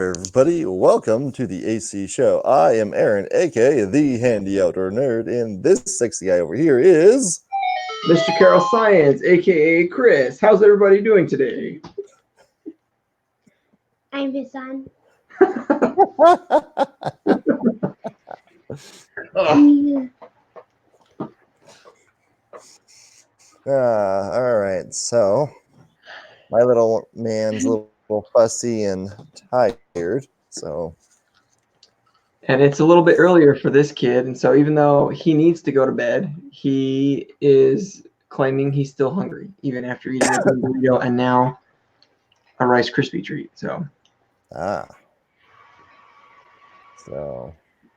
everybody. Welcome to the AC Show. I am Aaron, aka the Handy Outdoor Nerd, and this sexy guy over here is Mr. Carroll Science, aka Chris. How's everybody doing today? I'm his son. all right. So my little man's a little fussy and tired. So And it's a little bit earlier for this kid, and so even though he needs to go to bed, he is claiming he's still hungry, even after eating a burrito and now a Rice Krispie treat. So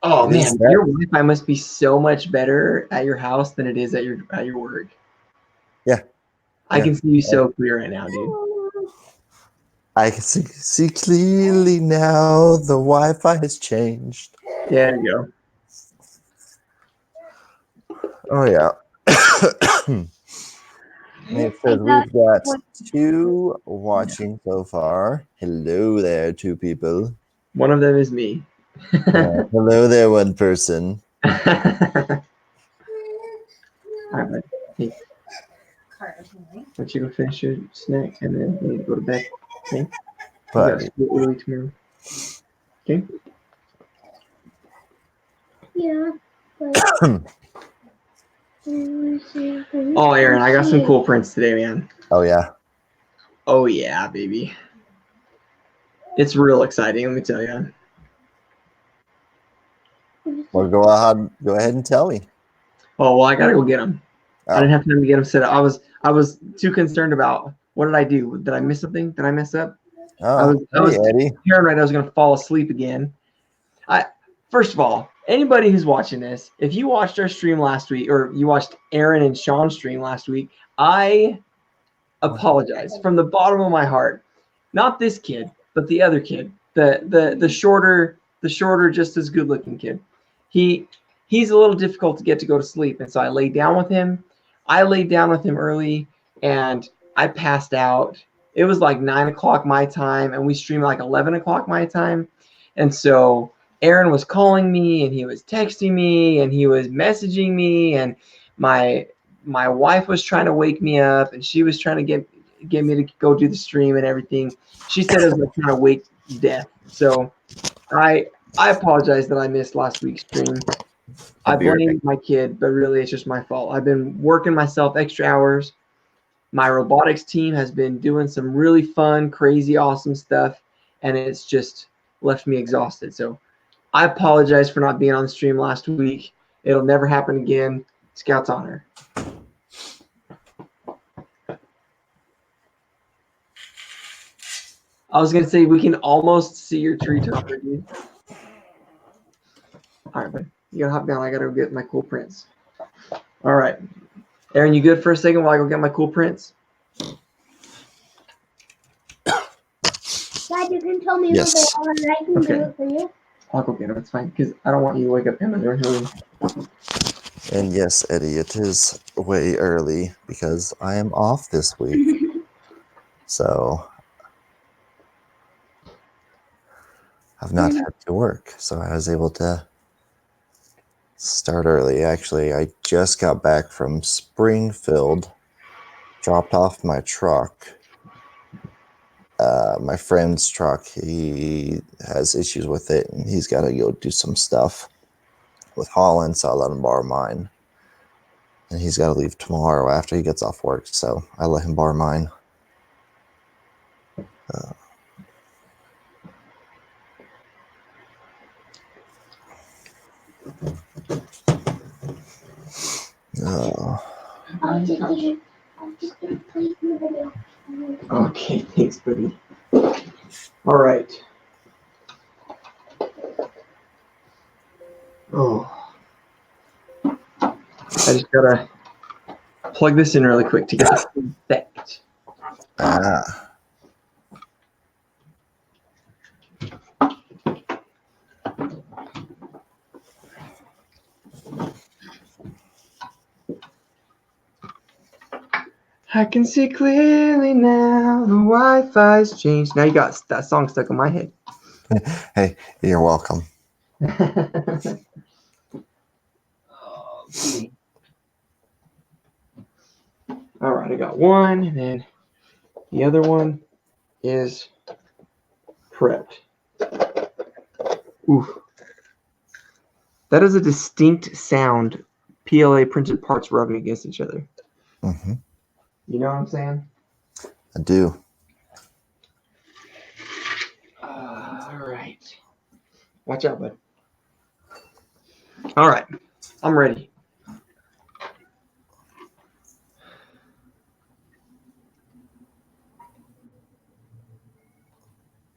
oh man, your Wi-Fi must be so much better at your house than it is at your work. Yeah. I can see you so clear right now, dude. I can see clearly now. The Wi-Fi has changed. There you go. Oh yeah. It says we've got 2 watching so far. Hello there, 2 people. One of them is me. Hello there, 1 person. All right, bud. Hey. Let you go finish your snack and then you go to bed. Okay? You got school early tomorrow. Okay? Yeah. Oh, Aaron, I got some cool prints today, man. Oh, yeah? Oh, yeah, baby. It's real exciting, let me tell you. Well, go ahead and tell me. Oh, well, I got to go get them. Oh. I didn't have time to get them set up. I was too concerned about what did I do? Did I miss something? Did I mess up? Oh, I was paranoid I was going to fall asleep again. First of all, anybody who's watching this, if you watched our stream last week or you watched Aaron and Sean's stream last week, I apologize from the bottom of my heart. Not this kid, but the other kid, the shorter, just as good looking kid. He's a little difficult to get to go to sleep, and so I laid down with him. I laid down with him early, and I passed out. It was like 9 o'clock my time, and we streamed like 11 o'clock my time, and so Aaron was calling me, and he was texting me, and he was messaging me, and my wife was trying to wake me up, and she was trying to get me to go do the stream and everything. She said it was like kind of wake death. So I apologize that I missed last week's stream. I blame my kid, but really it's just my fault. I've been working myself extra hours. My robotics team has been doing some really fun, crazy, awesome stuff, and it's just left me exhausted. So I apologize for not being on the stream last week. It'll never happen again. Scout's honor. I was going to say we can almost see your tree topper, dude. All right, bud. You got to hop down. I got to go get my cool prints. All right. Aaron, you good for a second while I go get my cool prints? Dad, you can tell me where they are and I can do it for you. I'll go get them. It's fine because I don't want you to wake up Emma. They're hurry. And yes, Eddie, it is way early because I am off this week. So I've not had to work. So I was able to start early. Actually, I just got back from Springfield, dropped off my truck. My friend's truck, he has issues with it, and he's got to go do some stuff with Holland, so I let him borrow mine. And he's got to leave tomorrow after he gets off work, so I let him borrow mine. Okay, thanks, buddy. All right. Oh. I just gotta plug this in really quick to get the effect. I can see clearly now. The Wi-Fi's changed. Now you got that song stuck in my head. Hey, you're welcome. Okay. All right, I got one, and then the other one is prepped. Oof. That is a distinct sound. PLA printed parts rubbing against each other. Hmm. You know what I'm saying? I do. All right. Watch out, bud. All right. I'm ready.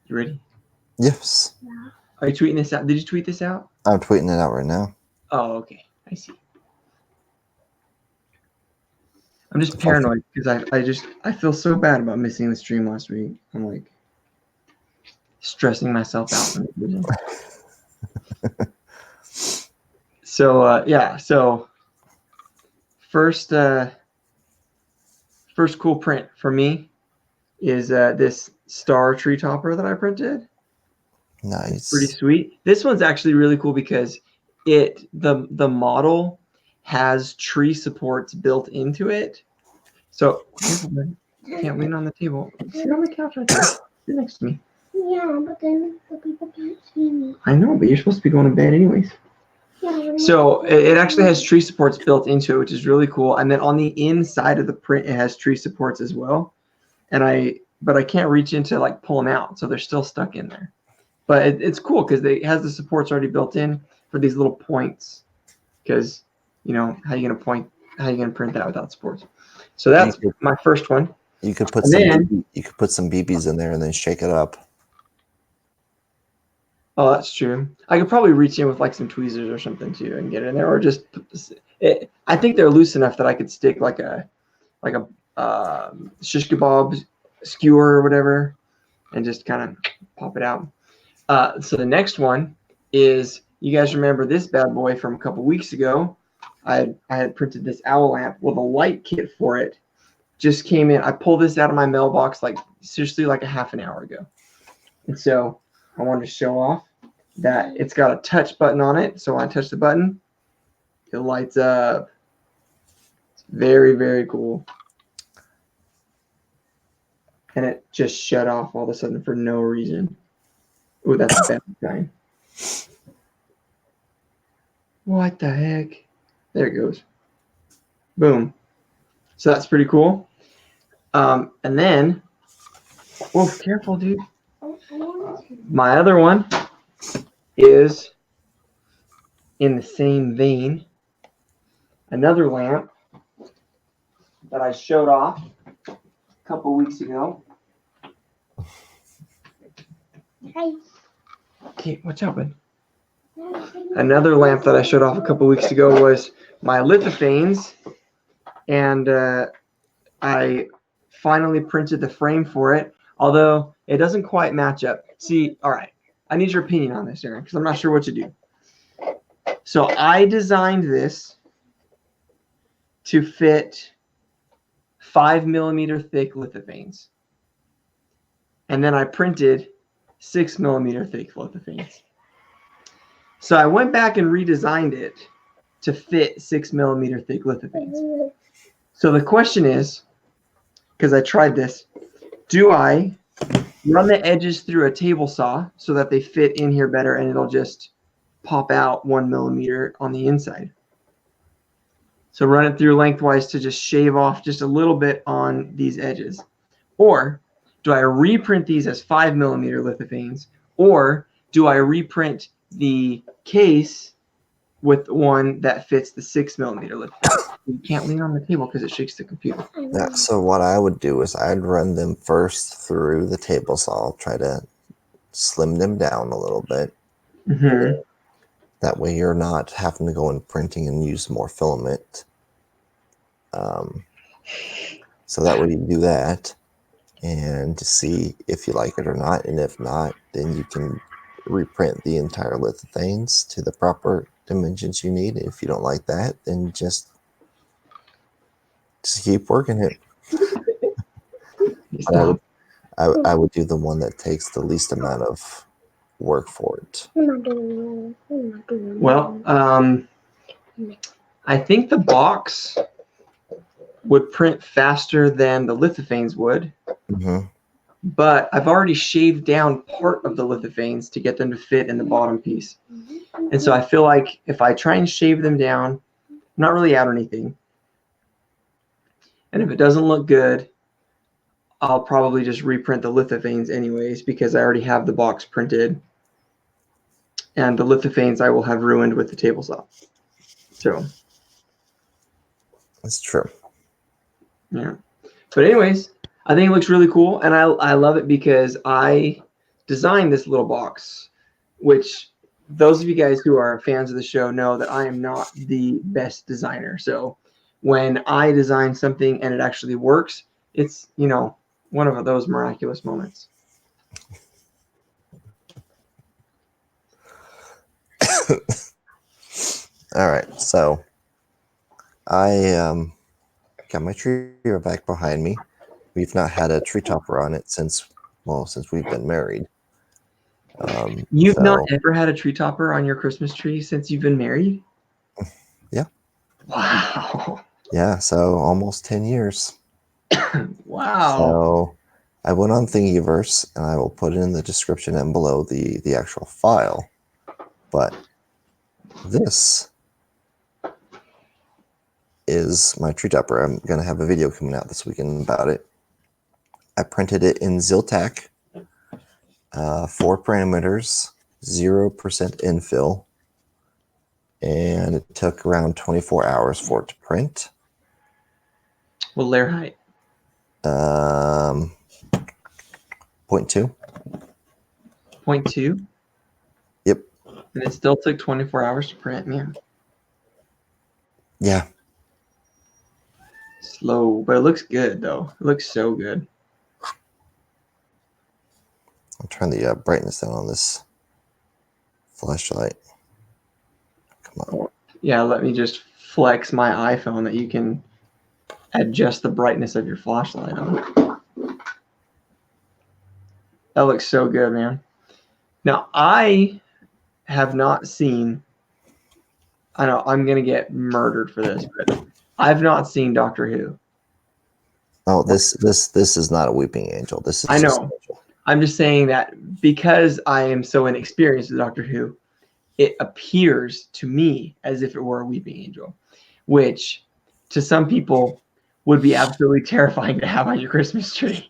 You ready? Yes. Are you tweeting this out? Did you tweet this out? I'm tweeting it out right now. Oh, okay. I see. I'm just paranoid because I feel so bad about missing the stream last week. I'm like stressing myself out for no reason. So yeah, so first cool print for me is this star tree topper that I printed. Nice. Pretty sweet. This one's actually really cool because the model has tree supports built into it. So you can't lean on the table. Sit on the couch right there. Sit next to me. Yeah, but then the people can't see me. I know, but you're supposed to be going to bed anyways. Yeah, So it actually has tree supports built into it, which is really cool. And then on the inside of the print, it has tree supports as well. But I can't reach into like pull them out, so they're still stuck in there. But it's cool because it has the supports already built in for these little points. Because how are you gonna point? How are you gonna print that without supports? So that's my first one. You could put some BBs in there and then shake it up. Oh, that's true. I could probably reach in with like some tweezers or something too and get it in there, or just put this. I think they're loose enough that I could stick like a shish kebab skewer or whatever, and just kind of pop it out. So the next one is, you guys remember this bad boy from a couple weeks ago? I had printed this owl lamp. Well, the light kit for it just came in. I pulled this out of my mailbox seriously like a half an hour ago, and so I wanted to show off that it's got a touch button on it. So when I touch the button, it lights up. It's very, very cool. And it just shut off all of a sudden for no reason. Ooh, that's a bad sign. What the heck? There it goes. Boom. So that's pretty cool. And then, whoa, careful, dude. My other one is in the same vein. Another lamp that I showed off a couple weeks ago. Hi. Okay, watch out, bud. Another lamp that I showed off a couple weeks ago was my lithophanes, and I finally printed the frame for it, although it doesn't quite match up. See, all right, I need your opinion on this, Aaron, because I'm not sure what to do. So I designed this to fit 5mm thick lithophanes, and then I printed 6mm thick lithophanes. So I went back and redesigned it to fit 6mm thick lithophanes. So the question is, because I tried this, do I run the edges through a table saw so that they fit in here better and it'll just pop out 1mm on the inside? So run it through lengthwise to just shave off just a little bit on these edges. Or do I reprint these as 5mm lithophanes? Or do I reprint the case with one that fits the 6mm lithophane? You can't lean on the table because it shakes the computer. Yeah, so what I would do is I'd run them first through the table saw, try to slim them down a little bit. Mm-hmm. That way you're not having to go in printing and use more filament. So that way you do that and to see if you like it or not. And if not, then you can reprint the entire lithophanes to the proper dimensions you need. If you don't like that, then just keep working it. But I would do the one that takes the least amount of work for it. I'm not doing it. I'm not doing it. Well, I think the box would print faster than the lithophanes would, Hmm. but I've already shaved down part of the lithophanes to get them to fit in the bottom piece. And so I feel like if I try and shave them down, not really add anything, and if it doesn't look good, I'll probably just reprint the lithophanes anyways because I already have the box printed. And the lithophanes I will have ruined with the table saw. So, That's true. yeah. But anyways, I think it looks really cool. And I love it because I designed this little box, which those of you guys who are fans of the show know that I am not the best designer. So when I design something and it actually works, it's, you know, one of those miraculous moments. All right, so I got my tree back behind me. We've not had a tree topper on it since we've been married. You've so, not ever had a tree topper on your Christmas tree since you've been married? Yeah. Wow. Yeah, so almost 10 years. Wow. So I went on Thingiverse, and I will put it in the description and below the actual file. But this is my tree topper. I'm going to have a video coming out this weekend about it. I printed it in Ziltac, 4 parameters, 0% infill, and it took around 24 hours for it to print. Well, layer height. 0.2. 0.2. Yep. And it still took 24 hours to print, man. Yeah. Slow, but it looks good though. It looks so good. I'll turn the brightness down on this flashlight. Come on. Yeah, let me just flex my iPhone that you can adjust the brightness of your flashlight on. That looks so good, man. Now, I have not seen, I know I'm going to get murdered for this, but I've not seen Doctor Who. Oh, this is not a weeping angel. This is I just know. an angel. I'm just saying that because I am so inexperienced with Doctor Who, it appears to me as if it were a weeping angel, which to some people would be absolutely terrifying to have on your Christmas tree.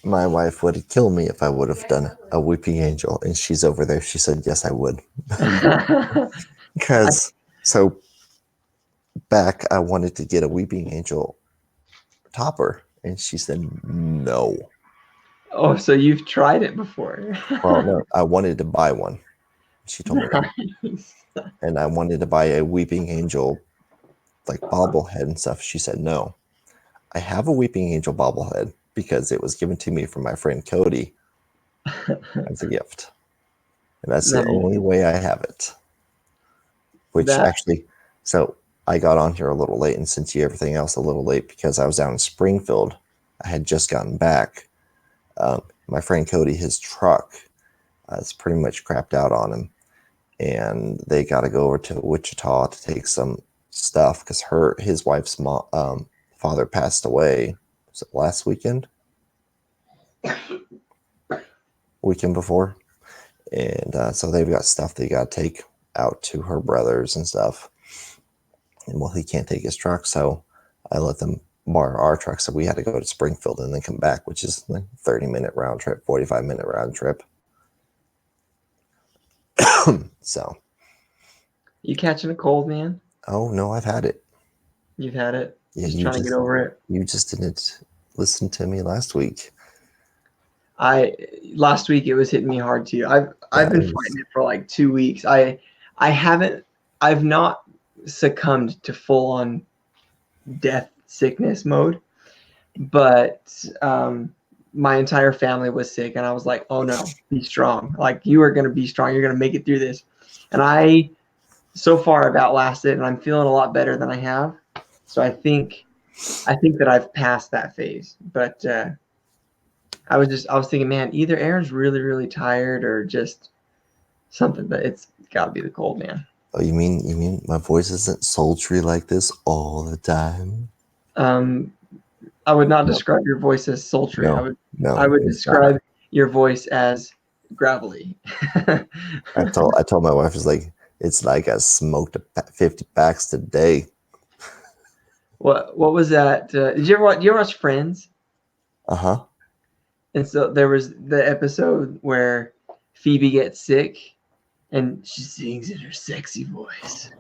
My wife would kill me if I would have done a weeping angel, and she's over there. She said, yes, I would. Because, so back, I wanted to get a weeping angel topper, and she said, no. Oh, so you've tried it before. Well, no, I wanted to buy one. She told me that. Nice. And I wanted to buy a weeping angel, like bobblehead and stuff. She said, no. I have a weeping angel bobblehead because it was given to me from my friend Cody as a gift. And that's the Nice. only way I have it. Which actually, so I got on here a little late and sent you everything else a little late because I was down in Springfield. I had just gotten back. My friend Cody, his truck is pretty much crapped out on him. And they got to go over to Wichita to take some stuff because his wife's father passed away. Was it last weekend? Weekend before. And so they've got stuff they got to take out to her brothers and stuff. And well, he can't take his truck, so I let them borrow our truck. So we had to go to Springfield and then come back, which is like 30-minute round trip, 45-minute round trip. So. You catching a cold, man? Oh, no, I've had it. You've had it? Yeah, Just trying to get over it? You just didn't listen to me last week. Last week it was hitting me hard too. I've been fighting it for like 2 weeks. I've not succumbed to full on death sickness mode, but my entire family was sick and I was like, oh no, be strong. Like you are going to be strong. You're going to make it through this. And so far I've outlasted and I'm feeling a lot better than I have. So I think that I've passed that phase, but I was thinking, man, either Aaron's really, really tired or just something, but it's got to be the cold, man. Oh, you mean my voice isn't sultry like this all the time? I would not describe your voice as sultry. No, no. I would it's describe not. your voice as gravelly. I told my wife, it's like I smoked 50 packs today. What was that? Did you ever watch Friends? Uh-huh. And so there was the episode where Phoebe gets sick and she sings in her sexy voice.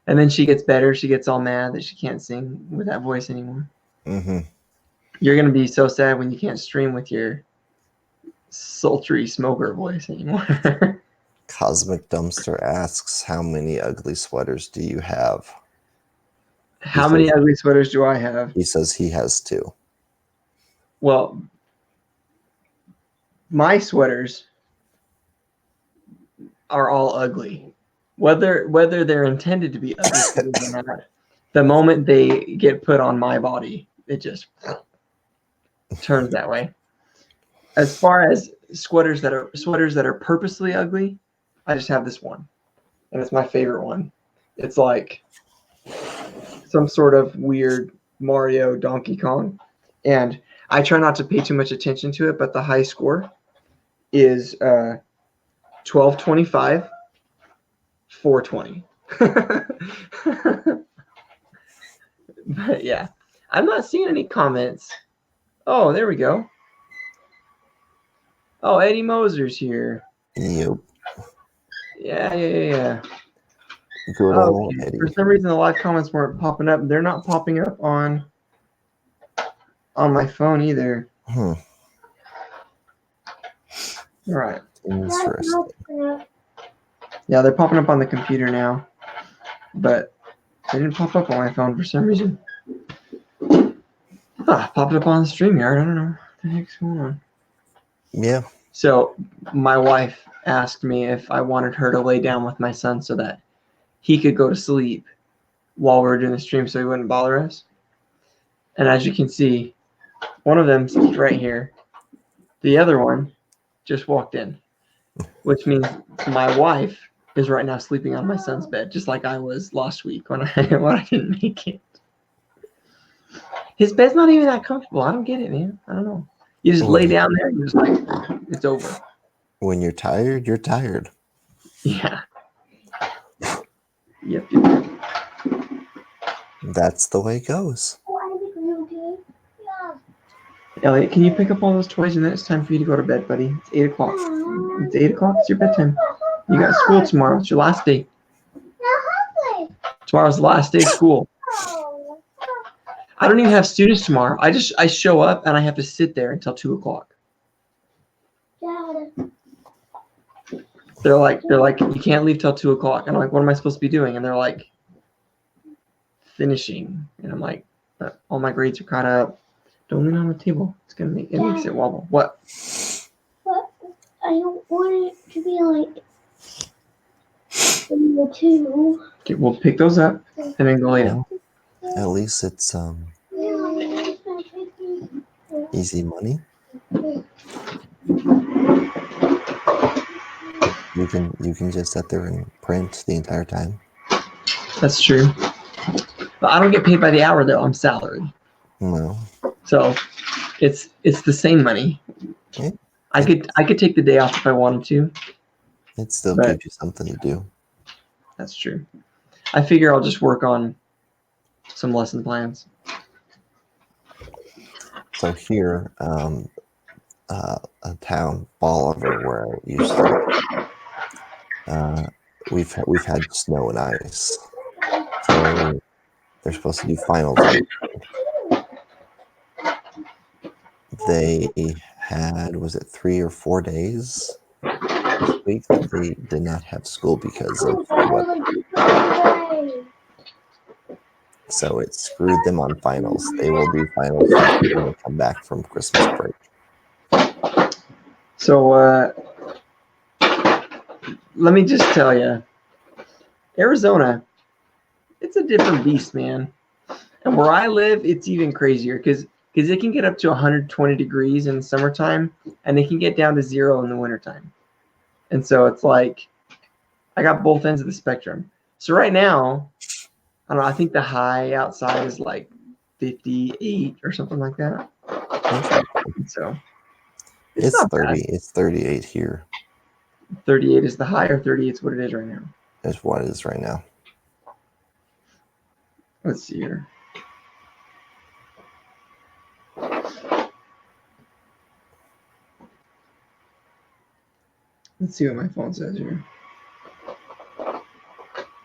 And then she gets better. She gets all mad that she can't sing with that voice anymore. Mm-hmm. You're going to be so sad when you can't stream with your sultry smoker voice anymore. Cosmic Dumpster asks, how many ugly sweaters do you have? How many ugly sweaters do I have? He says he has 2. Well, my sweaters are all ugly. Whether they're intended to be ugly sweaters or not, the moment they get put on my body, it just turns that way. As far as sweaters that are purposely ugly, I just have this one, and it's my favorite one. It's like some sort of weird Mario Donkey Kong, and I try not to pay too much attention to it, but the high score is 1225, 420. But yeah, I'm not seeing any comments. Oh, there we go. Oh, Eddie Moser's here. Yep. Yeah. Good old Eddie. For some reason, the live comments weren't popping up. They're not popping up on my phone either. Hmm. All right. Interesting. Yeah, they're popping up on the computer now, but they didn't pop up on my phone for some reason. Popped up on StreamYard. I don't know what the heck's going on. Yeah. So my wife asked me if I wanted her to lay down with my son so that he could go to sleep while we were doing the stream so he wouldn't bother us. And as you can see, one of them's right here. The other one just walked in, which means my wife is right now sleeping on my son's bed, just like I was last week when I didn't make it. His bed's not even that comfortable. I don't get it, man. I don't know. You just lay down there and you're just like, it's over. When you're tired, you're tired. Yeah. Yep. That's the way it goes. Elliot, can you pick up all those toys and then it's time for you to go to bed, buddy? It's 8 o'clock. It's 8 o'clock. It's your bedtime. You got school tomorrow. It's your last day. Tomorrow's the last day of school. I don't even have students tomorrow. I show up and I have to sit there until 2 o'clock. They're like, you can't leave till 2 o'clock. And I'm like, what am I supposed to be doing? And they're like, finishing. And I'm like, all my grades are caught up. Don't lean on the table. It's gonna make it wobble. What? But I don't want it to be like number 2. Okay, we'll pick those up and then go lay down. At least it's easy money. You can just sit there and print the entire time. That's true. But I don't get paid by the hour though. I'm salaried. No. So it's the same money. Yeah. I could take the day off if I wanted to. It still But- gives you something to do. That's true. I figure I'll just work on some lesson plans. So here, a town, Bolivar, where I used to, we've had snow and ice. So they're supposed to do finals. They had, was it 3 or 4 days this week that they did not have school because of the weather. So it screwed them on finals. They will do finals when they come back from Christmas break. So let me just tell you, Arizona, it's a different beast, man. And where I live, it's even crazier because it can get up to 120 degrees in the summertime and it can get down to 0 in the wintertime. And so it's like I got both ends of the spectrum. So right now, I don't know, I think the high outside is like 58 or something like that. And so it's It's not 30. bad. It's 38 here. 38 is the high, or 38 is what it is right now. Is what it is right now. Let's see here. Let's see what my phone says here.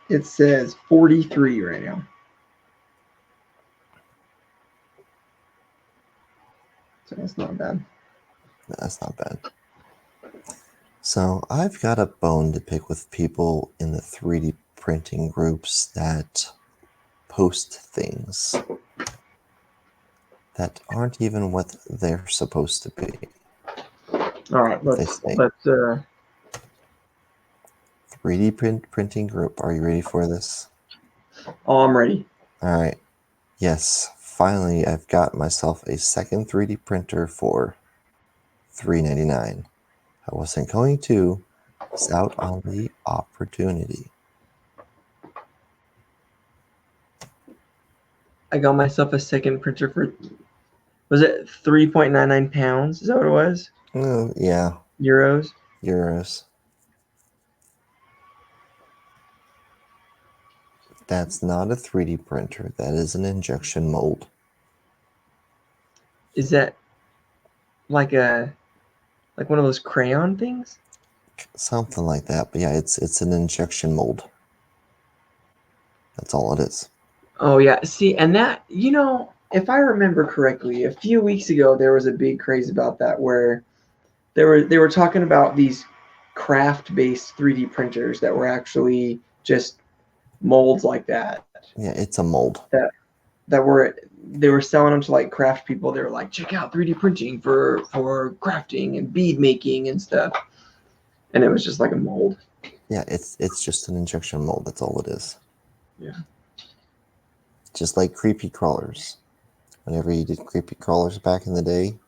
It says 43 right now. So that's not bad. That's not bad. So I've got a bone to pick with people in the 3D printing groups that post things that aren't even what they're supposed to be. All right, They let's say. 3D printing group. Are you ready for this? Oh, I'm ready. All right. Yes, finally I've got myself a second 3D printer for $3.99. I wasn't going to miss out on the opportunity. I got myself a second printer for, was it 3.99 pounds? Is that what it was? Oh, yeah, Euros? euros. That's not a 3D printer. That is an injection mold. Is that like one of those crayon things? Something like that. But yeah, it's an injection mold. That's all it is. Oh yeah. See, and that, if I remember correctly, a few weeks ago there was a big craze about that where they were talking about these craft-based 3D printers that were actually just molds like that. Yeah, it's a mold. They were selling them to like craft people. They were like, check out 3D printing for crafting and bead making and stuff. And it was just like a mold. Yeah, it's just an injection mold. That's all it is. Yeah. Just like creepy crawlers. Whenever you did creepy crawlers back in the day,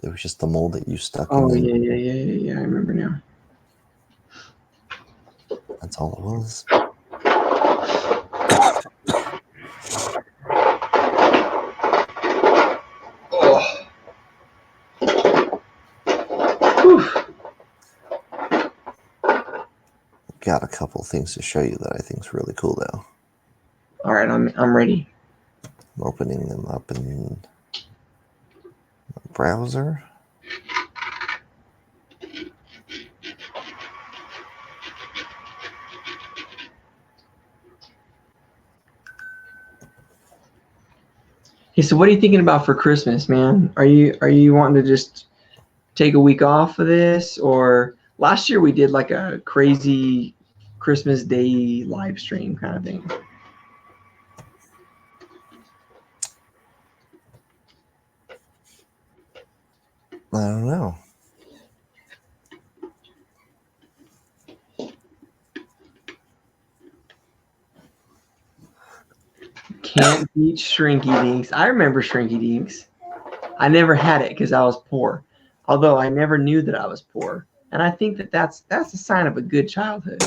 it was just the mold that you stuck in. Oh yeah. I remember now. That's all it was. Got a couple things to show you that I think is really cool though. All right, I'm ready. I'm opening them up in the browser. Hey, so what are you thinking about for Christmas, man? Are you wanting to just take a week off of this, or last year we did like a crazy Christmas Day live stream kind of thing? I don't know. Can't beat Shrinky Dinks. I remember Shrinky Dinks. I never had it because I was poor, although I never knew that I was poor. And I think that's a sign of a good childhood.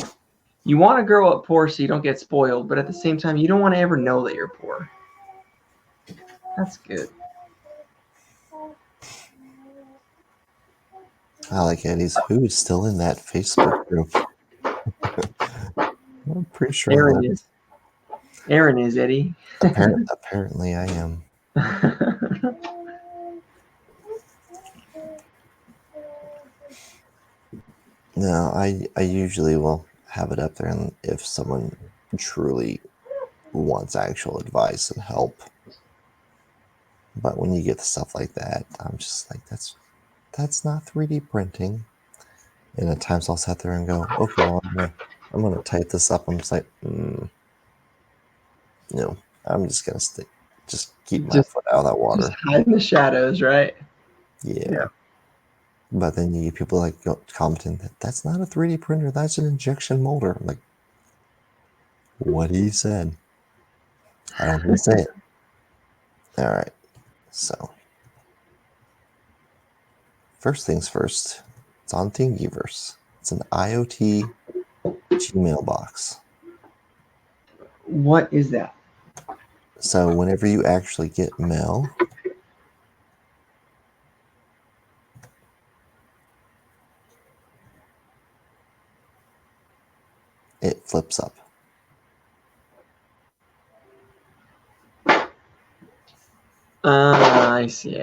You want to grow up poor so you don't get spoiled, but at the same time, you don't want to ever know that you're poor. That's good. I like Eddie's. Who is still in that Facebook group? I'm pretty sure Aaron is. Aaron is, Eddie. Apparently I am. No, I usually will have it up there, and if someone truly wants actual advice and help. But when you get stuff like that, I'm just like, that's not 3D printing. And at times I'll sit there and go, okay, well, I'm gonna type this up. I'm just like, no, I'm just gonna keep my foot out of that water. Just hide in the shadows, right? Yeah. But then you get people like commenting that that's not a 3D printer, that's an injection molder. I'm like, what he said. I don't want to say it. All right. So, first things first, it's on Thingiverse. It It's an IoT Gmail box. What is that? So whenever you actually get mail, it flips up. I see.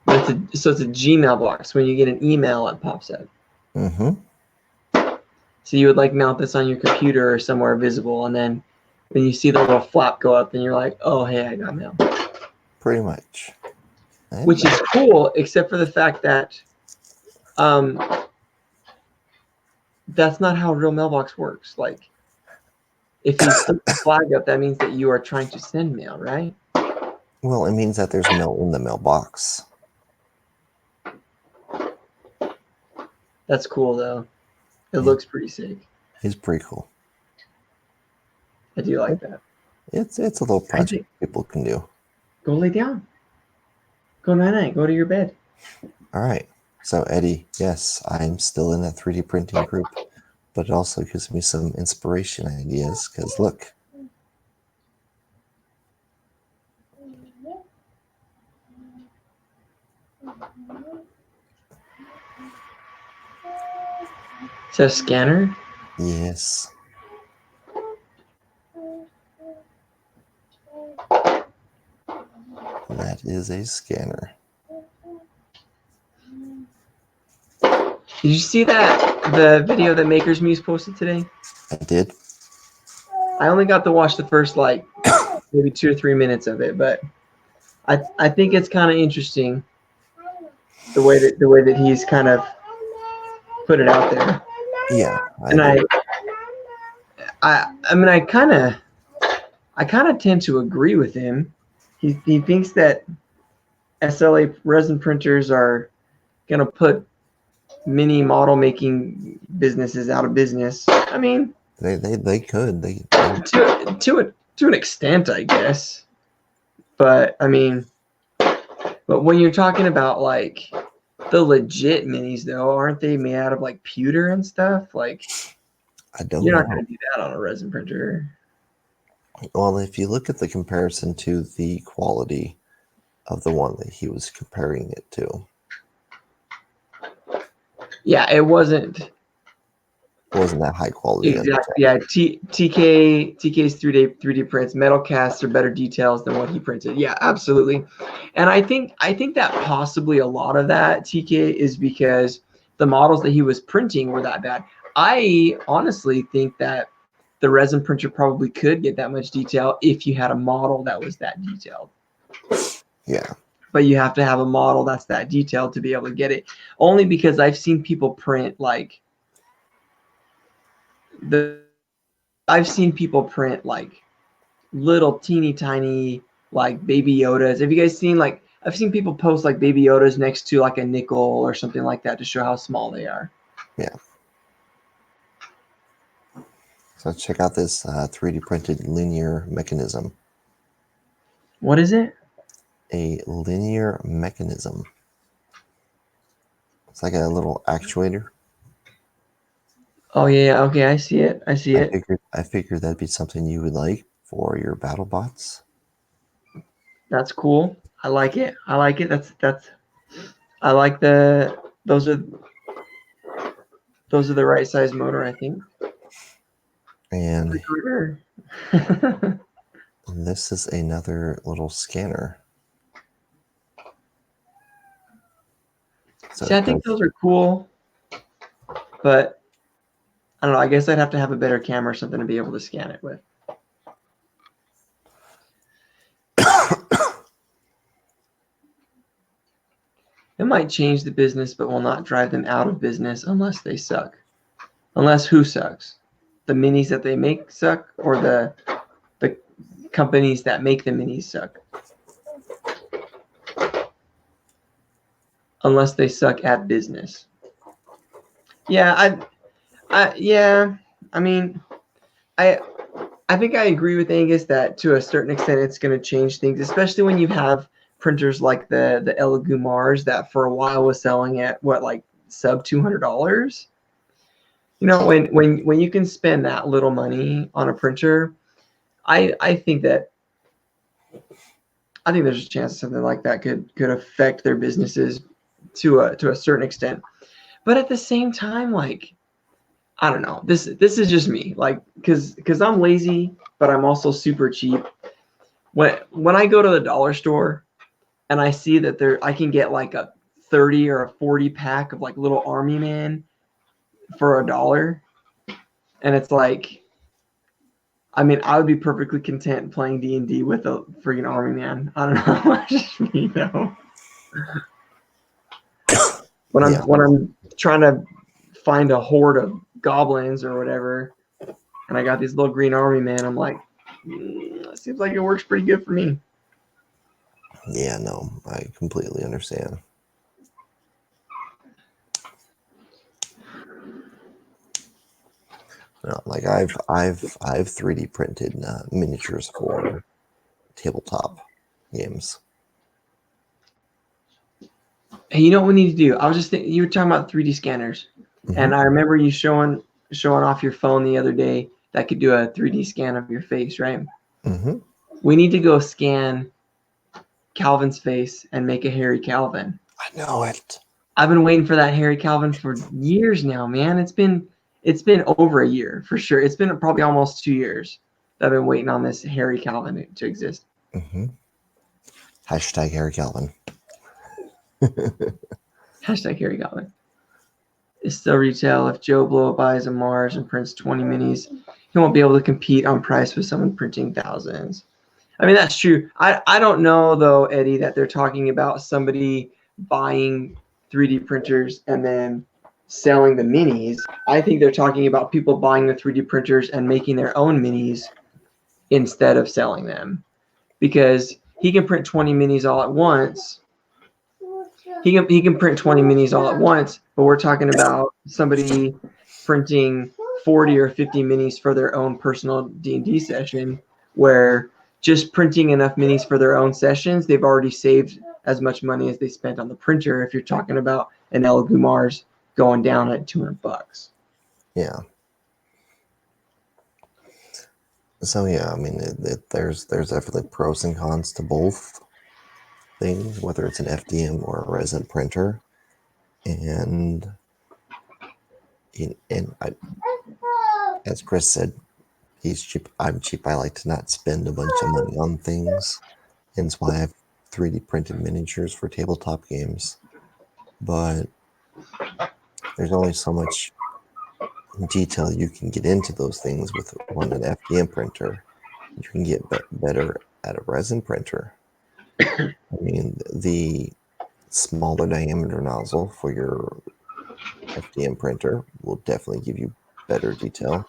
But it's a Gmail box. When you get an email, it pops up. Mm-hmm. So you would like mount this on your computer or somewhere visible, and then when you see the little flap go up, then you're like, oh, hey, I got mail. Pretty much. And Which is cool, except for the fact that that's not how a real mailbox works. Like, if you flip the flag up, that means that you are trying to send mail, right? well, it means that there's mail in the mailbox. That's cool, though. It Yeah. looks pretty sick. It's pretty cool. I do like that. It's a little project people can do. Go lay down. Go night-night. Go to your bed. All right. So Eddie, yes, I'm still in that 3D printing group, but it also gives me some inspiration ideas because look, Is that a scanner? yes, that is a scanner. Did you see the video that Maker's Muse posted today? I did. I only got to watch the first like maybe 2 or 3 minutes of it, but I think it's kind of interesting the way that he's kind of put it out there. Yeah, And agree. I mean I kind of tend to agree with him. He thinks that SLA resin printers are gonna put mini model making businesses out of business. I mean, They could. They to an extent, I guess. But I mean, but when you're talking about like the legit minis, though, aren't they made out of like pewter and stuff? Like, I don't you're know. not going to do that on a resin printer. Well, if you look at the comparison to the quality of the one that he was comparing it to, Yeah, it wasn't wasn't that high quality. exactly. Yeah, TK's 3D prints, metal casts are better details than what he printed. Yeah, absolutely. And I think that possibly a lot of that TK is because the models that he was printing were that bad. I honestly think that the resin printer probably could get that much detail if you had a model that was that detailed. Yeah. But you have to have a model that's that detailed to be able to get it. Only because I've seen people print like I've seen people print like little teeny tiny like baby Yodas. Have you guys seen like I've seen people post like baby Yodas next to like a nickel or something like that to show how small they are. Yeah. So check out this 3D printed linear mechanism. What is it? A linear mechanism. It's like a little actuator. Oh yeah, okay, I see it. I figured that'd be something you would like for your battle bots. That's cool. I like it. That's I like those are the right size motor, I think. And this is another little scanner. So see, I think those are cool, but I don't know. I guess I'd have to have a better camera or something to be able to scan it with. It might change the business, but will not drive them out of business unless they suck. Unless who sucks? The minis that they make suck, or the companies that make the minis suck. Unless they suck at business. Yeah, I mean, I think I agree with Angus that to a certain extent it's going to change things, especially when you have printers like the Elegoo Mars that for a while was selling at what, like sub $200. You know, when you can spend that little money on a printer, I think there's a chance something like that could affect their businesses to a certain extent. But at the same time, like, I don't know. This is just me, like, because I'm lazy, but I'm also super cheap. When I go to the dollar store and I see that I can get like a 30 or a 40 pack of like little Army Man for $1, and it's like, I mean, I would be perfectly content playing D&D with a freaking Army Man. I don't know. It's just me though. When I'm trying to find a horde of goblins or whatever, and I got these little green Army Man, I'm like, it seems like it works pretty good for me. Yeah, no, I completely understand. No, like I've 3D printed miniatures for tabletop games. Hey, you know what we need to do? I was just thinking, you were talking about 3D scanners, and I remember you showing off your phone the other day that could do a 3D scan of your face, right? Mm-hmm. We need to go scan Calvin's face and make a Harry Calvin. I know it. I've been waiting for that Harry Calvin for years now, man. It's been over a year for sure. It's been probably almost 2 years that I've been waiting on this Harry Calvin to exist. Mm-hmm. Hashtag Harry Calvin. Hashtag Harry Calvin. It's still retail. If Joe Blow buys a Mars and prints 20 minis, he won't be able to compete on price with someone printing thousands. I mean, that's true. I don't know, though, Eddie, that they're talking about somebody buying 3D printers and then selling the minis. I think they're talking about people buying the 3D printers and making their own minis instead of selling them. Because he can print 20 minis all at once. He can print 20 minis all at once, but we're talking about somebody printing 40 or 50 minis for their own personal D&D session, where just printing enough minis for their own sessions, they've already saved as much money as they spent on the printer. If you're talking about an Elegoo Mars going down at $200. Yeah. So yeah, I mean, there's definitely pros and cons to both things, whether it's an FDM or a resin printer, and as Chris said, he's cheap. I'm cheap. I like to not spend a bunch of money on things, and that's why I have 3D printed miniatures for tabletop games. But there's only so much detail you can get into those things with an FDM printer. You can get better at a resin printer. I mean, the smaller diameter nozzle for your FDM printer will definitely give you better detail.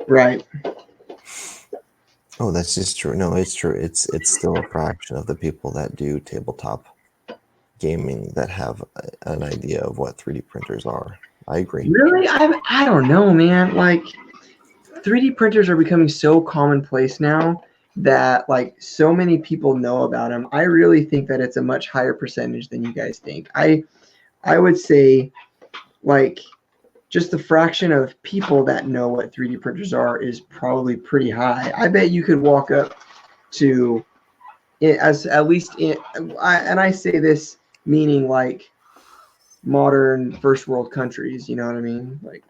Right. Oh, that's just true. No, it's true. It's still a fraction of the people that do tabletop gaming that have an idea of what 3D printers are. I agree. Really? I don't know, man. Like, 3D printers are becoming so commonplace now that like so many people know about them. I really think that it's a much higher percentage than you guys think. I would say like just the fraction of people that know what 3D printers are is probably pretty high. I bet you could walk up to it as at least and I say this meaning like modern first world countries, you know what I mean? Like,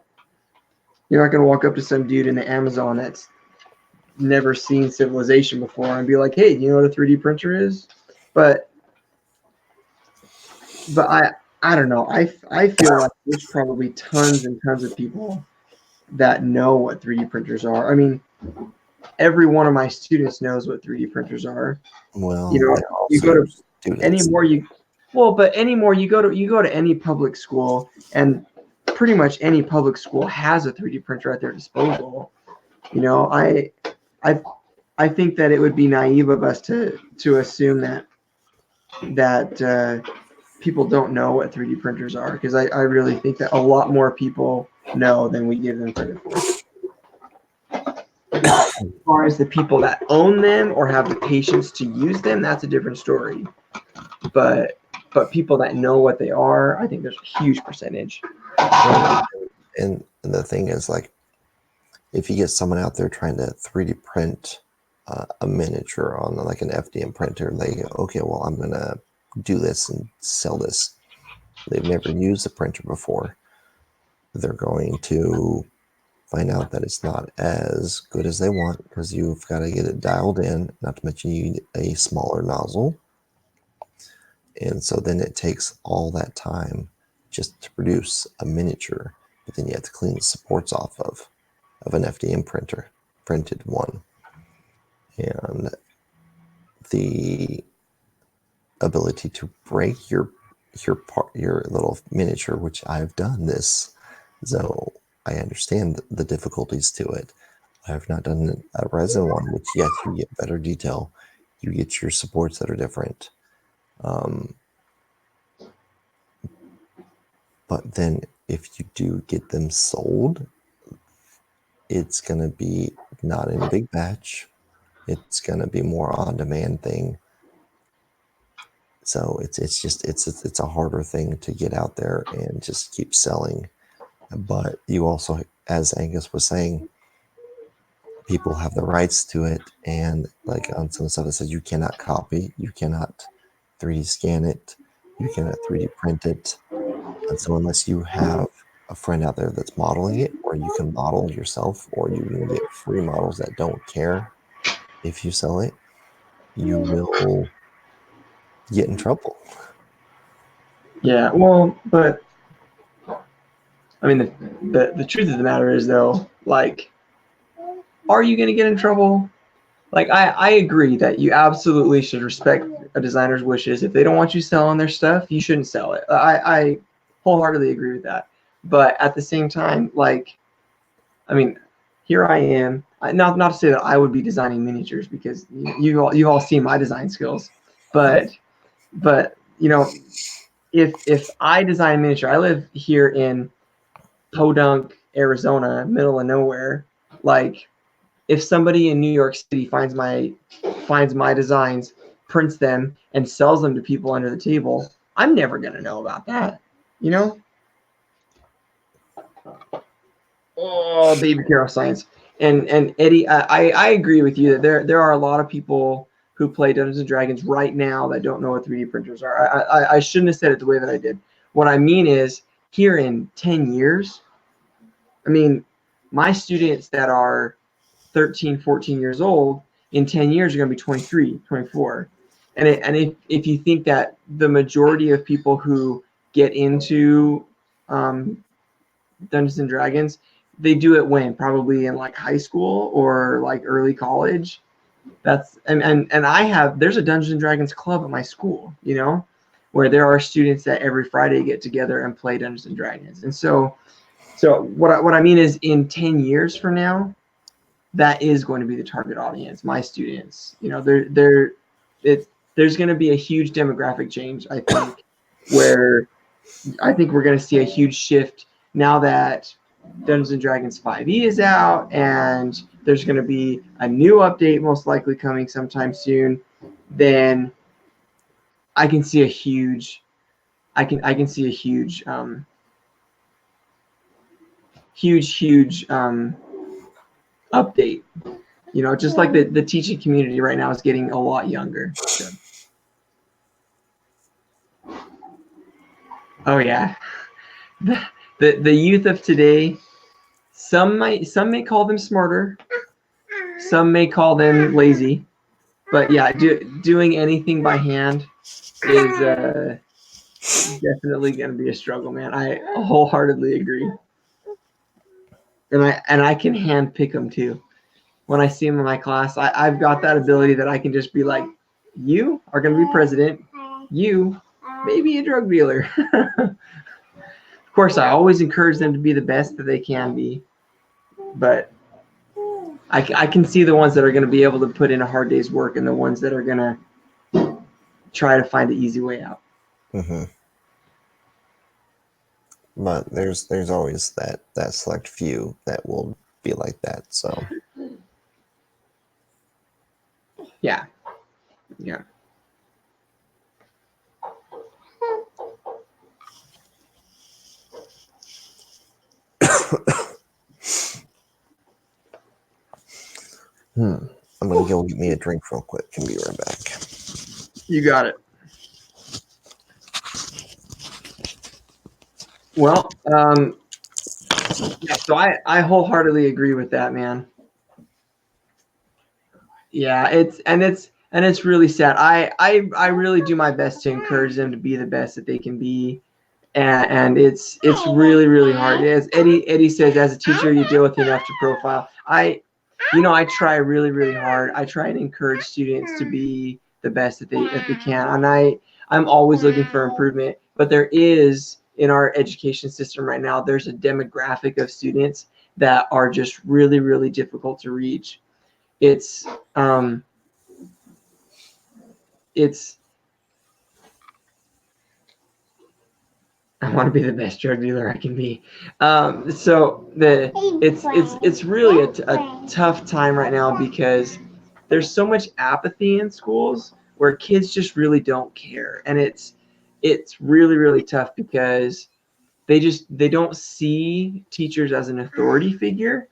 you're not going to walk up to some dude in the Amazon that's never seen civilization before and be like, hey, do you know what a 3D printer is? But I don't know. I feel like there's probably tons and tons of people that know what 3D printers are. I mean, every one of my students knows what 3D printers are. Well, you know, you go to students. but anymore you go to any public school, and pretty much any public school has a 3D printer at their disposal. You know, I think that it would be naive of us to assume that people don't know what 3D printers are, because I really think that a lot more people know than we give them credit for. as far as the people that own them or have the patience to use them, that's a different story. But people that know what they are, I think there's a huge percentage. And the thing is, like, if you get someone out there trying to 3D print a miniature on like an FDM printer, they go, okay, well, I'm gonna do this and sell this. They've never used a printer before. They're going to find out that it's not as good as they want because you've got to get it dialed in, not to mention you need a smaller nozzle. And so then it takes all that time just to produce a miniature, but then you have to clean the supports off of an FDM printed one. And the ability to break your little miniature, which I've done this, so I understand the difficulties to it. I have not done a resin one, which yes, you get better detail. You get your supports that are different. But then if you do get them sold, it's going to be not in a big batch. It's going to be more on-demand thing. So it's a harder thing to get out there and just keep selling. But you also, as Angus was saying, people have the rights to it. And like on some stuff it says you cannot copy, you cannot 3D scan it, you cannot 3D print it. And so unless you have a friend out there that's modeling it, or you can model yourself, or you can get free models that don't care if you sell it, you will get in trouble. Yeah, well, but I mean, the truth of the matter is, though, like, are you going to get in trouble? Like, I agree that you absolutely should respect a designer's wishes. If they don't want you selling their stuff, you shouldn't sell it. I wholeheartedly agree with that. But at the same time, like, I mean, here I am. Not to say that I would be designing miniatures, because you all see my design skills, but you know, if I design miniature, I live here in Podunk, Arizona, middle of nowhere. Like, if somebody in New York City finds my designs, prints them, and sells them to people under the table, I'm never gonna know about that, you know? Oh, baby Carol Science. And Eddie, I agree with you that there are a lot of people who play Dungeons and Dragons right now that don't know what 3D printers are. I shouldn't have said it the way that I did. What I mean is, here in 10 years, I mean, my students that are 13, 14 years old, in 10 years are going to be 23, 24. And if you think that the majority of people who get into Dungeons and Dragons, they do it when? Probably in like high school or like early college. That's and there's a Dungeons and Dragons club at my school, you know, where there are students that every Friday get together and play Dungeons and Dragons. And so what I mean is, in 10 years from now, that is going to be the target audience, my students. You know, there's going to be a huge demographic change, I think, where I think we're going to see a huge shift now that Dungeons and Dragons 5e is out, and there's going to be a new update most likely coming sometime soon. Then I can see a huge, huge update. You know, just like the teaching community right now is getting a lot younger. So. Oh yeah, the youth of today. Some may call them smarter. Some may call them lazy. But yeah, doing anything by hand is definitely going to be a struggle, man. I wholeheartedly agree. And I can hand pick them too. When I see them in my class, I've got that ability that I can just be like, you are going to be president. You may be a drug dealer. Of course, I always encourage them to be the best that they can be. But I can see the ones that are going to be able to put in a hard day's work, and the ones that are going to try to find the easy way out. Mm-hmm. But there's always that select few that will be like that. So Yeah. Yeah. I'm gonna go get me a drink real quick and be right back. You got it. Well, yeah, so I wholeheartedly agree with that, man. Yeah, it's really sad. I really do my best to encourage them to be the best that they can be, and it's really really hard. As Eddie says, as a teacher, you deal with enough to profile. I try really really hard. I try and encourage students to be the best that they can, and I'm always looking for improvement. But there is in our education system right now, there's a demographic of students that are just really really difficult to reach. It's it's I want to be the best drug dealer I can be. So it's really a tough time right now because there's so much apathy in schools where kids just really don't care, and it's really really tough because they don't see teachers as an authority figure,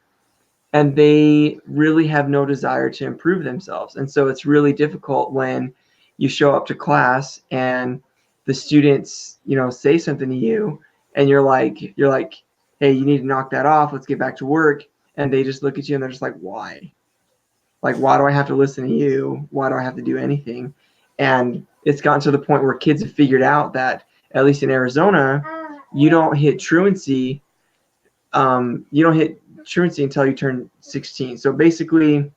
and they really have no desire to improve themselves. And so it's really difficult when you show up to class and the students, say something to you and you're like, hey, you need to knock that off. Let's get back to work. And they just look at you and they're just like, why? Like, why do I have to listen to you? Why do I have to do anything? And it's gotten to the point where kids have figured out that, at least in Arizona, you don't hit truancy. You don't hit truancy until you turn 16. So basically,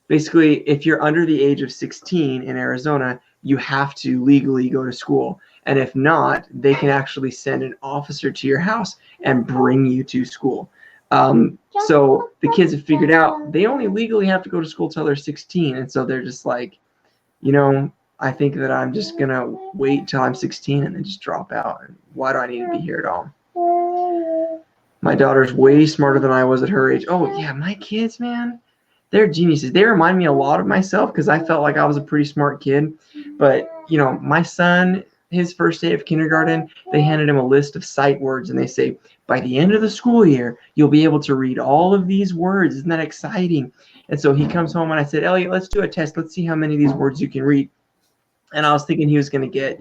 if you're under the age of 16 in Arizona, you have to legally go to school. And if not, they can actually send an officer to your house and bring you to school. So the kids have figured out they only legally have to go to school till they're 16. And so they're just like, I think that I'm just going to wait till I'm 16 and then just drop out. And why do I need to be here at all? My daughter's way smarter than I was at her age. Oh, yeah, my kids, man, they're geniuses. They remind me a lot of myself because I felt like I was a pretty smart kid. But, my son, his first day of kindergarten, they handed him a list of sight words, and they say, by the end of the school year, you'll be able to read all of these words. Isn't that exciting? And so he comes home, and I said, Elliot, let's do a test. Let's see how many of these words you can read. And I was thinking he was going to get,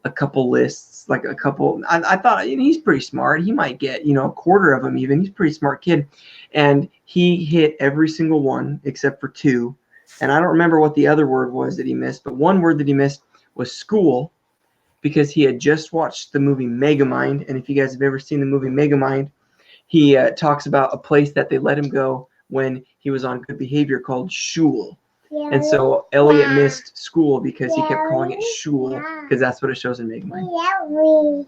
a couple lists, like a couple. I thought he's pretty smart. He might get, a quarter of them even. He's a pretty smart kid. And he hit every single one except for two. And I don't remember what the other word was that he missed, but one word that he missed was school, because he had just watched the movie Megamind. And if you guys have ever seen the movie Megamind, he talks about a place that they let him go when he was on good behavior called shul. And so Elliot missed school because he kept calling it shul, because that's what it shows in Megamind.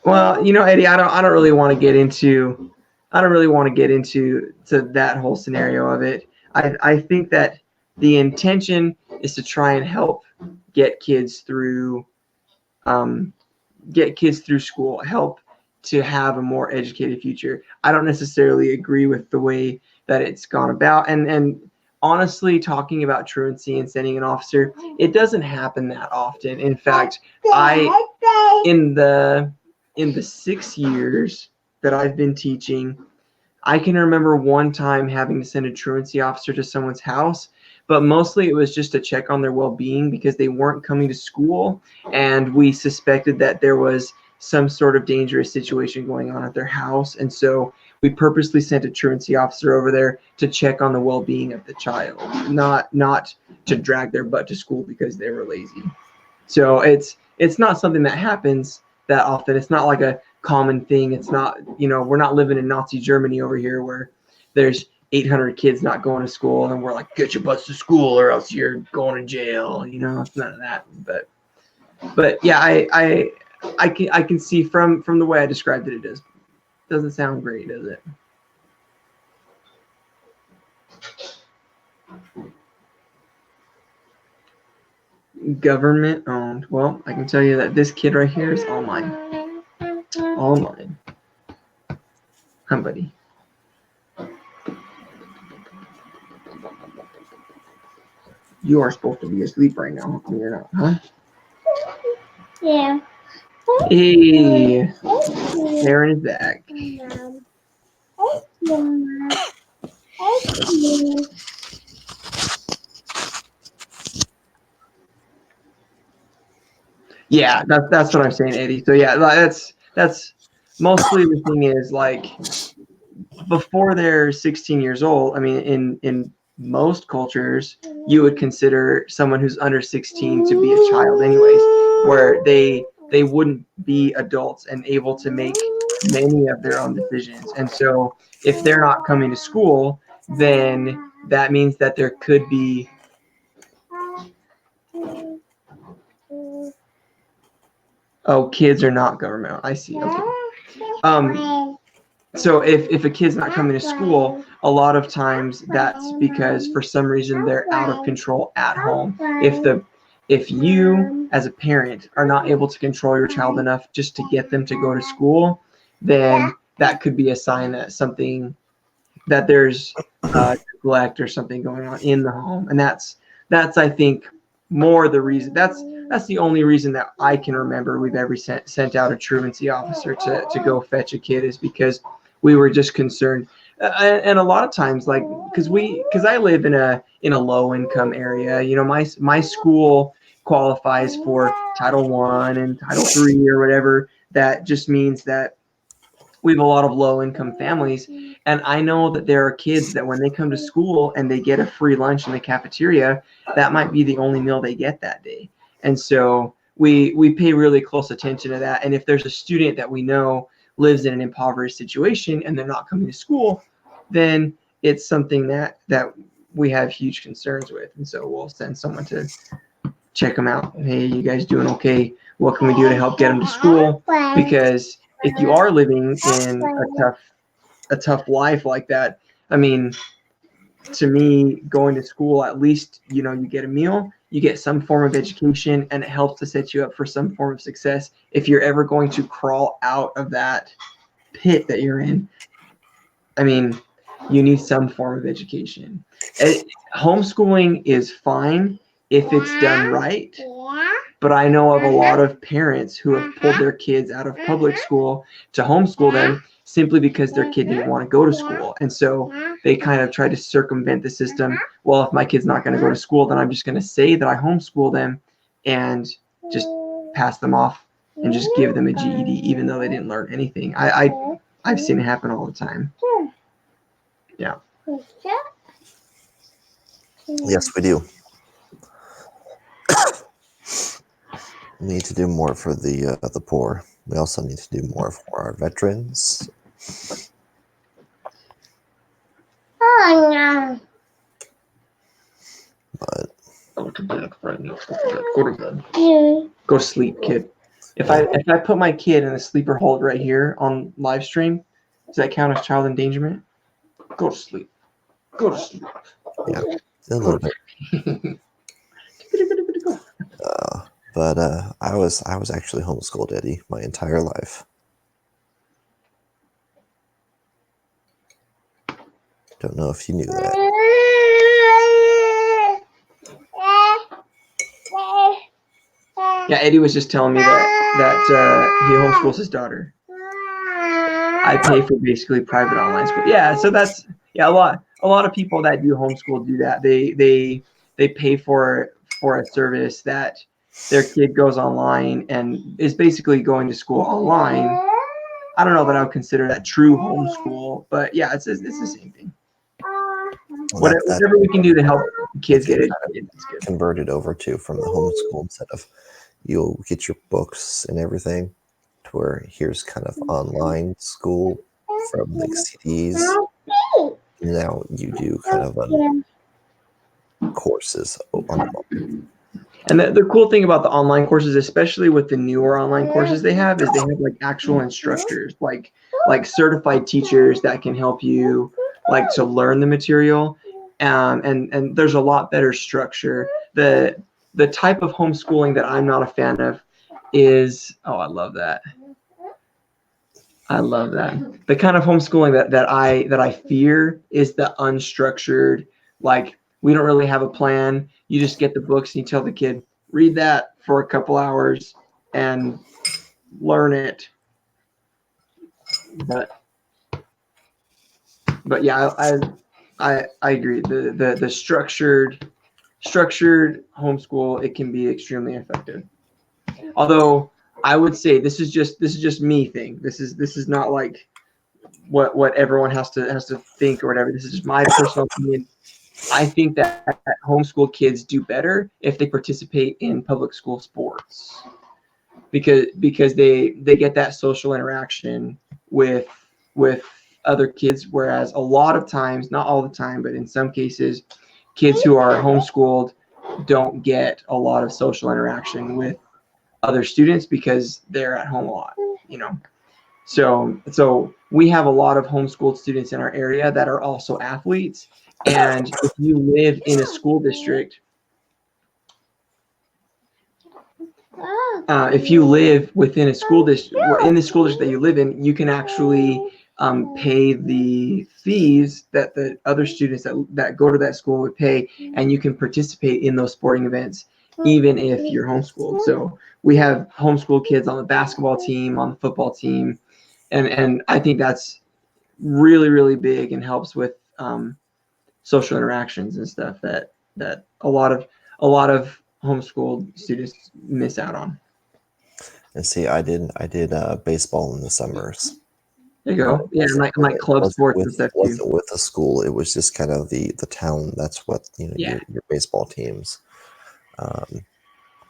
Well, Eddie, I don't really want to get into that whole scenario of it. I think that the intention is to try and help get kids through school, help to have a more educated future. I don't necessarily agree with the way that it's gone about. And honestly, talking about truancy and sending an officer, it doesn't happen that often. In fact, in the 6 years that I've been teaching, I can remember one time having to send a truancy officer to someone's house, but mostly it was just to check on their well-being because they weren't coming to school, and we suspected that there was some sort of dangerous situation going on at their house. And so we purposely sent a truancy officer over there to check on the well-being of the child, not to drag their butt to school because they were lazy. So it's not something that happens that often. It's not like a common thing. It's not, we're not living in Nazi Germany over here where there's 800 kids not going to school and we're like, get your butts to school or else you're going to jail. It's none of that. But yeah, I can see from the way I described it, it doesn't sound great, does it? Government owned. Well, I can tell you that this kid right here is all mine. All mine. Hi, buddy. You are supposed to be asleep right now. How come you're not, huh? Yeah. Hey, Aaron is back. Yeah, that's what I'm saying, Eddie. So yeah, that's mostly the thing is like before they're 16 years old. I mean, in most cultures, you would consider someone who's under 16 to be a child, anyways, where they wouldn't be adults and able to make many of their own decisions. And so, if they're not coming to school, then that means that there could be. Oh, kids are not governmental. I see. Okay. So if a kid's not coming to school, a lot of times that's because for some reason they're out of control at home. If you as a parent are not able to control your child enough just to get them to go to school, then that could be a sign that there's neglect or something going on in the home, and that's I think more the reason. That's the only reason that I can remember we've ever sent out a truancy officer to go fetch a kid is because we were just concerned. And a lot of times, like, because I live in a low income area, you know, my school qualifies for Title I and Title III or whatever. That just means that we have a lot of low income families, and I know that there are kids that when they come to school and they get a free lunch in the cafeteria, that might be the only meal they get that day. And so we pay really close attention to that. And if there's a student that we know lives in an impoverished situation and they're not coming to school, then it's something that we have huge concerns with. And so we'll send someone to check them out. Hey, you guys doing okay? What can we do to help get them to school? Because if you are living in a tough life like that, I mean, to me, going to school, at least, you know, you get a meal, you get some form of education, and it helps to set you up for some form of success. If you're ever going to crawl out of that pit that you're in, I mean, you need some form of education. Homeschooling is fine if it's done right. But I know of a lot of parents who have pulled their kids out of public school to homeschool them simply because their kid didn't want to go to school. And so they kind of try to circumvent the system. Well, if my kid's not going to go to school, then I'm just going to say that I homeschool them and just pass them off and just give them a GED, even though they didn't learn anything. I've seen it happen all the time. Yeah. Yes, we do. We need to do more for the poor. We also need to do more for our veterans. Oh no. But Go to bed, friend. Go to bed. Yeah. Go sleep, kid. If I put my kid in a sleeper hold right here on live stream, does that count as child endangerment? Go to sleep. Go to sleep. yeah, a little bit. But I was actually homeschooled, Eddie, my entire life. Don't know if you knew that. Yeah, Eddie was just telling me that he homeschools his daughter. I pay for basically private online school. Yeah, so that's a lot of people that do homeschool do that. They pay for a service that their kid goes online and is basically going to school online. I don't know that I would consider that true homeschool, but yeah, it's the same thing. Well, Whatever we can do to help kids get educated, that's good. Converted over to from the homeschool instead of you'll get your books and everything to where here's kind of online school from like CDs. Now you do kind of courses on. And the cool thing about the online courses, especially with the newer online courses they have, is they have like actual instructors, like certified teachers that can help you like to learn the material. And there's a lot better structure. The type of homeschooling that I'm not a fan of is, I love that. I love that. The kind of homeschooling that I fear is the unstructured, like We don't really have a plan. You just get the books and you tell the kid, read that for a couple hours and learn it. But yeah, I agree. The structured homeschool, it can be extremely effective. Although I would say this is just me thing. This is not like what everyone has to think or whatever. This is just my personal opinion. I think that homeschool kids do better if they participate in public school sports, because they get that social interaction with other kids, whereas a lot of times, not all the time, but in some cases, kids who are homeschooled don't get a lot of social interaction with other students because they're at home a lot, you know. So we have a lot of homeschooled students in our area that are also athletes. And if you live in a school district, if you live within a school district, or in the school district that you live in, you can actually pay the fees that the other students that go to that school would pay, and you can participate in those sporting events even if you're homeschooled. So we have homeschool kids on the basketball team, on the football team, and I think that's really, really big and helps with social interactions and stuff that a lot of homeschooled students miss out on. And see, I did baseball in the summers. There you go. Yeah, and like club sports and stuff too. Wasn't with the school. It was just kind of the town. That's what, you know, Yeah. your baseball teams.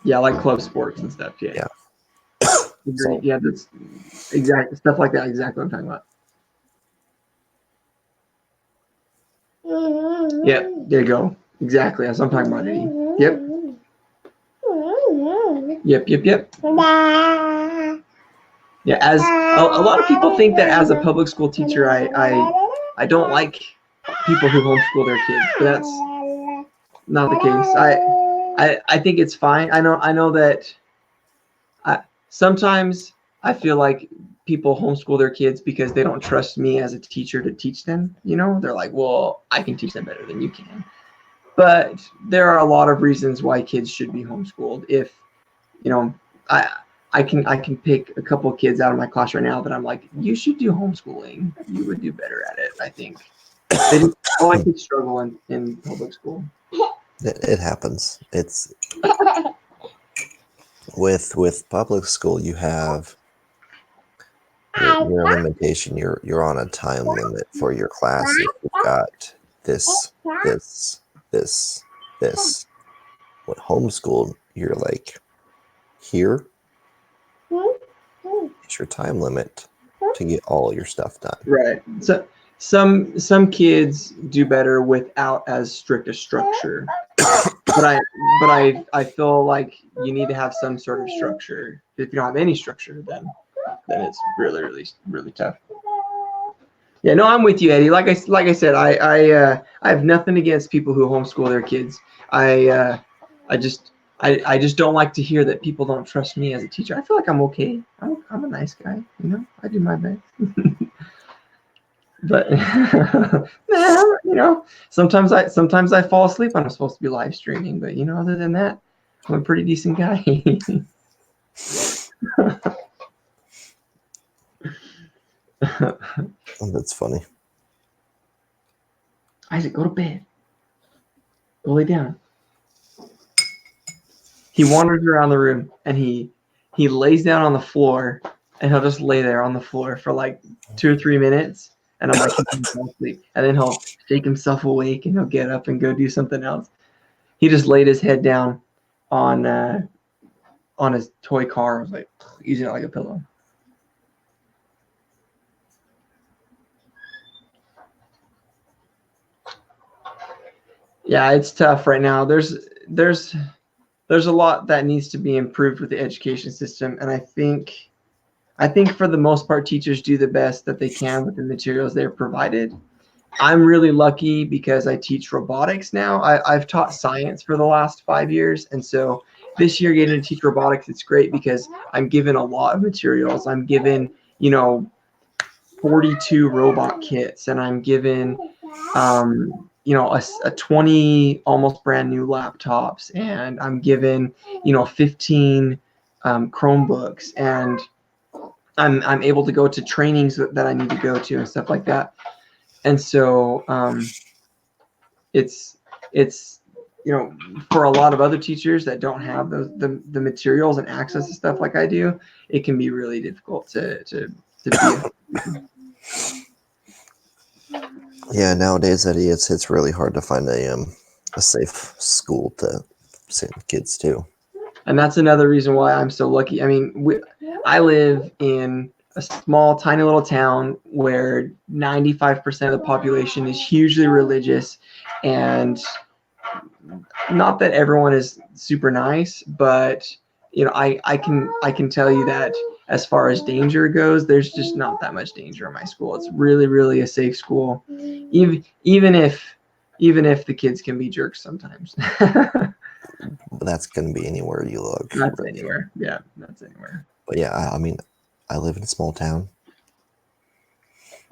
Yeah, like club sports and stuff. Yeah. So- Yeah, that's exactly stuff like that. Exactly what I'm talking about. Yep, there you go. Exactly. That's what I'm talking about, Eddie. Yep. Yep. Yeah, as a lot of people think that as a public school teacher, I don't like people who homeschool their kids, but that's not the case. I think it's fine. I know that sometimes I feel like people homeschool their kids because they don't trust me as a teacher to teach them. You know, they're like, well, I can teach them better than you can. But there are a lot of reasons why kids should be homeschooled. If, you know, I can pick a couple of kids out of my class right now that I'm like, you should do homeschooling. You would do better at it, I think. All I kids struggle in public school. It happens. It's with public school, you have your limitation. You're on a time limit for your class. If you've got this. With homeschool, you're like, here, it's your time limit to get all your stuff done. Right. So some kids do better without as strict a structure. But I feel like you need to have some sort of structure. If you don't have any structure, then it's really, really, really tough. Yeah, no, I'm with you, Eddie. Like I said, I have nothing against people who homeschool their kids. I just don't like to hear that people don't trust me as a teacher. I feel like I'm okay. I'm a nice guy, you know. I do my best. But you know, sometimes I fall asleep when I'm supposed to be live streaming. But you know, other than that, I'm a pretty decent guy. Oh, that's funny. Isaac, go to bed. Go lay down. He wanders around the room and he lays down on the floor, and he'll just lay there on the floor for like 2 or 3 minutes. And I'm like, he's going to sleep. And then he'll shake himself awake and he'll get up and go do something else. He just laid his head down on his toy car. I was like, using it like a pillow. Yeah, it's tough right now. There's a lot that needs to be improved with the education system, and I think for the most part, teachers do the best that they can with the materials they're provided. I'm really lucky because I teach robotics now. I've taught science for the last 5 years, and so this year getting to teach robotics, it's great because I'm given a lot of materials. I'm given, 42 robot kits, and I'm given a 20 almost brand new laptops, and I'm given 15 Chromebooks, and I'm able to go to trainings that I need to go to and stuff like that. And so it's for a lot of other teachers that don't have the materials and access to stuff like I do, it can be really difficult to be. Yeah, nowadays, Eddie, it's really hard to find a safe school to send kids to. And that's another reason why I'm so lucky. I mean, I live in a small, tiny little town where 95% of the population is hugely religious, and not that everyone is super nice, but I can tell you that as far as danger goes, there's just not that much danger in my school. It's really, really a safe school, even if the kids can be jerks sometimes. But that's going to be anywhere you look. That's anywhere. Yeah, that's anywhere. But yeah, I mean, I live in a small town,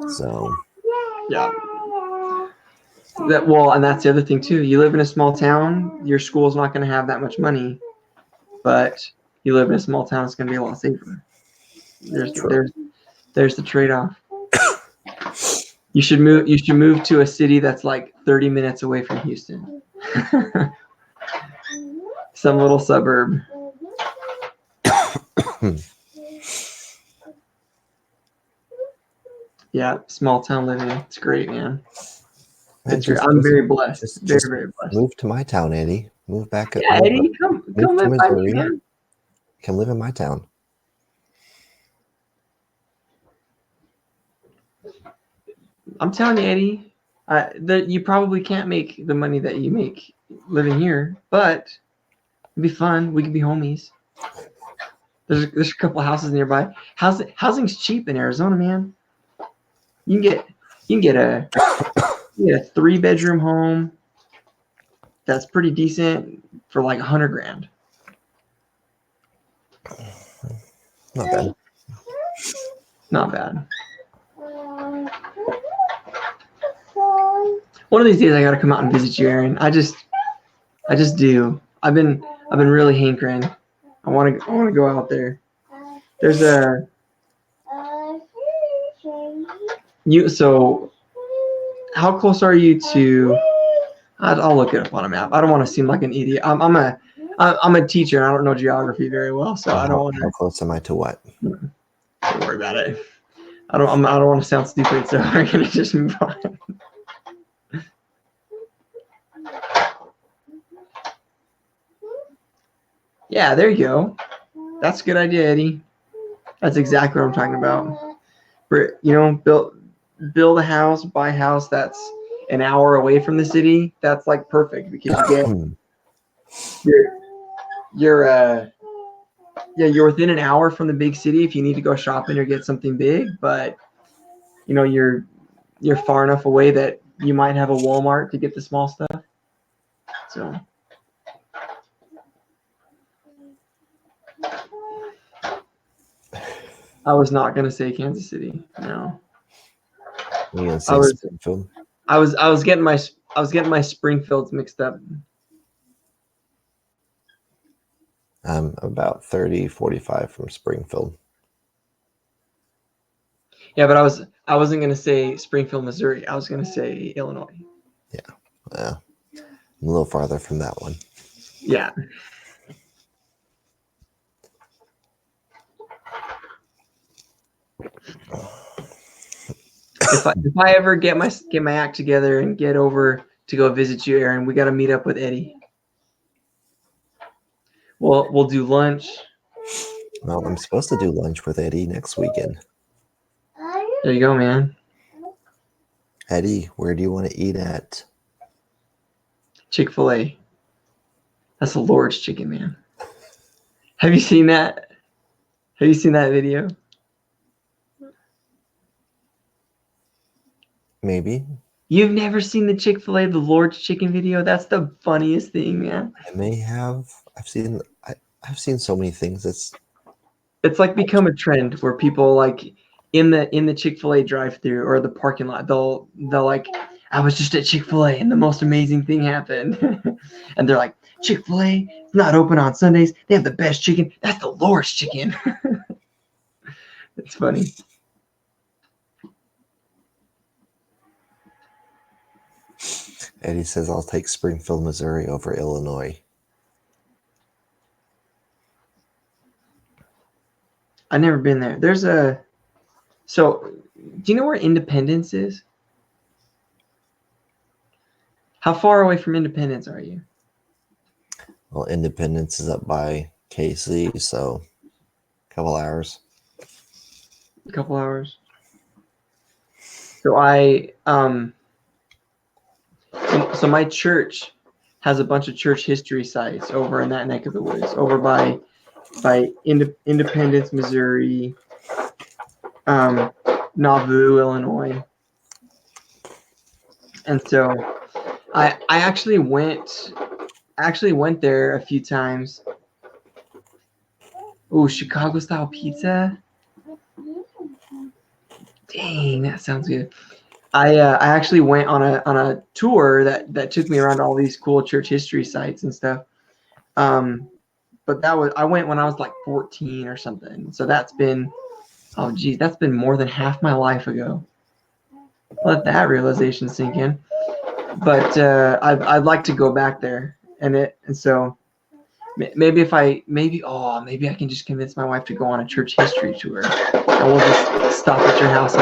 so yeah. And that's the other thing too. You live in a small town, your school's not going to have that much money, but you live in a small town, it's going to be a lot safer. There's the trade-off. You should move to a city that's like 30 minutes away from Houston. Some little suburb. Yeah, small town living. It's great, man. I'm very blessed. Very blessed. Move to my town, Eddie. Move back up. Yeah, Eddie, come live by me, man. Come live in my town. I'm telling you, Eddie, that you probably can't make the money that you make living here, but it'd be fun. We could be homies. There's a couple of houses nearby. Housing's cheap in Arizona, man. You can get a 3-bedroom home that's pretty decent for like $100,000. Not bad. Not bad. One of these days I gotta come out and visit you, Aaron. I just do. I've been really hankering. I wanna go out there. There's so how close are you to? I'll look it up on a map. I don't want to seem like an idiot. I'm a teacher and I don't know geography very well, so I don't want to. How close am I to what? Don't worry about it. I don't want to sound stupid, so we're gonna just move on. Yeah, there you go. That's a good idea, Eddie. That's exactly what I'm talking about. Build a house, buy a house that's an hour away from the city. That's like perfect because you're within an hour from the big city if you need to go shopping or get something big, but you're far enough away that you might have a Walmart to get the small stuff. So I was not gonna say Kansas City. No. You gonna say Springfield? I was getting my Springfields mixed up. I'm about 30-45 from Springfield. Yeah, but I wasn't gonna say Springfield, Missouri. I was gonna say Illinois. Yeah. I'm a little farther from that one. Yeah. If I ever get my act together and get over to go visit you, Aaron, we got to meet up with Eddie. We'll do lunch. Well, I'm supposed to do lunch with Eddie next weekend. There you go, man. Eddie, where do you want to eat at? Chick-fil-A. That's the Lord's chicken, man. Have you seen that? Have you seen that video? Maybe. You've never seen the Chick-fil-A, the Lord's chicken video? That's the funniest thing, man. I may have. I've seen so many things. It's like become a trend where people like in the Chick-fil-A drive-thru or the parking lot, they'll like I was just at Chick-fil-A and the most amazing thing happened. And they're like, Chick-fil-A is not open on Sundays. They have the best chicken. That's the Lord's chicken. It's funny. Eddie says, I'll take Springfield, Missouri over Illinois. I've never been there. So do you know where Independence is? How far away from Independence are you? Well, Independence is up by KC, so a couple hours. A couple hours. So so my church has a bunch of church history sites over in that neck of the woods, over by Independence, Missouri, Nauvoo, Illinois. And so I actually went there a few times. Oh, Chicago style pizza. Dang, that sounds good. I actually went on a tour that took me around all these cool church history sites and stuff. But I went when I was like 14 or something. So that's been more than half my life ago. Let that realization sink in. But I'd like to go back there, and so maybe I can just convince my wife to go on a church history tour, and we'll just stop at your house.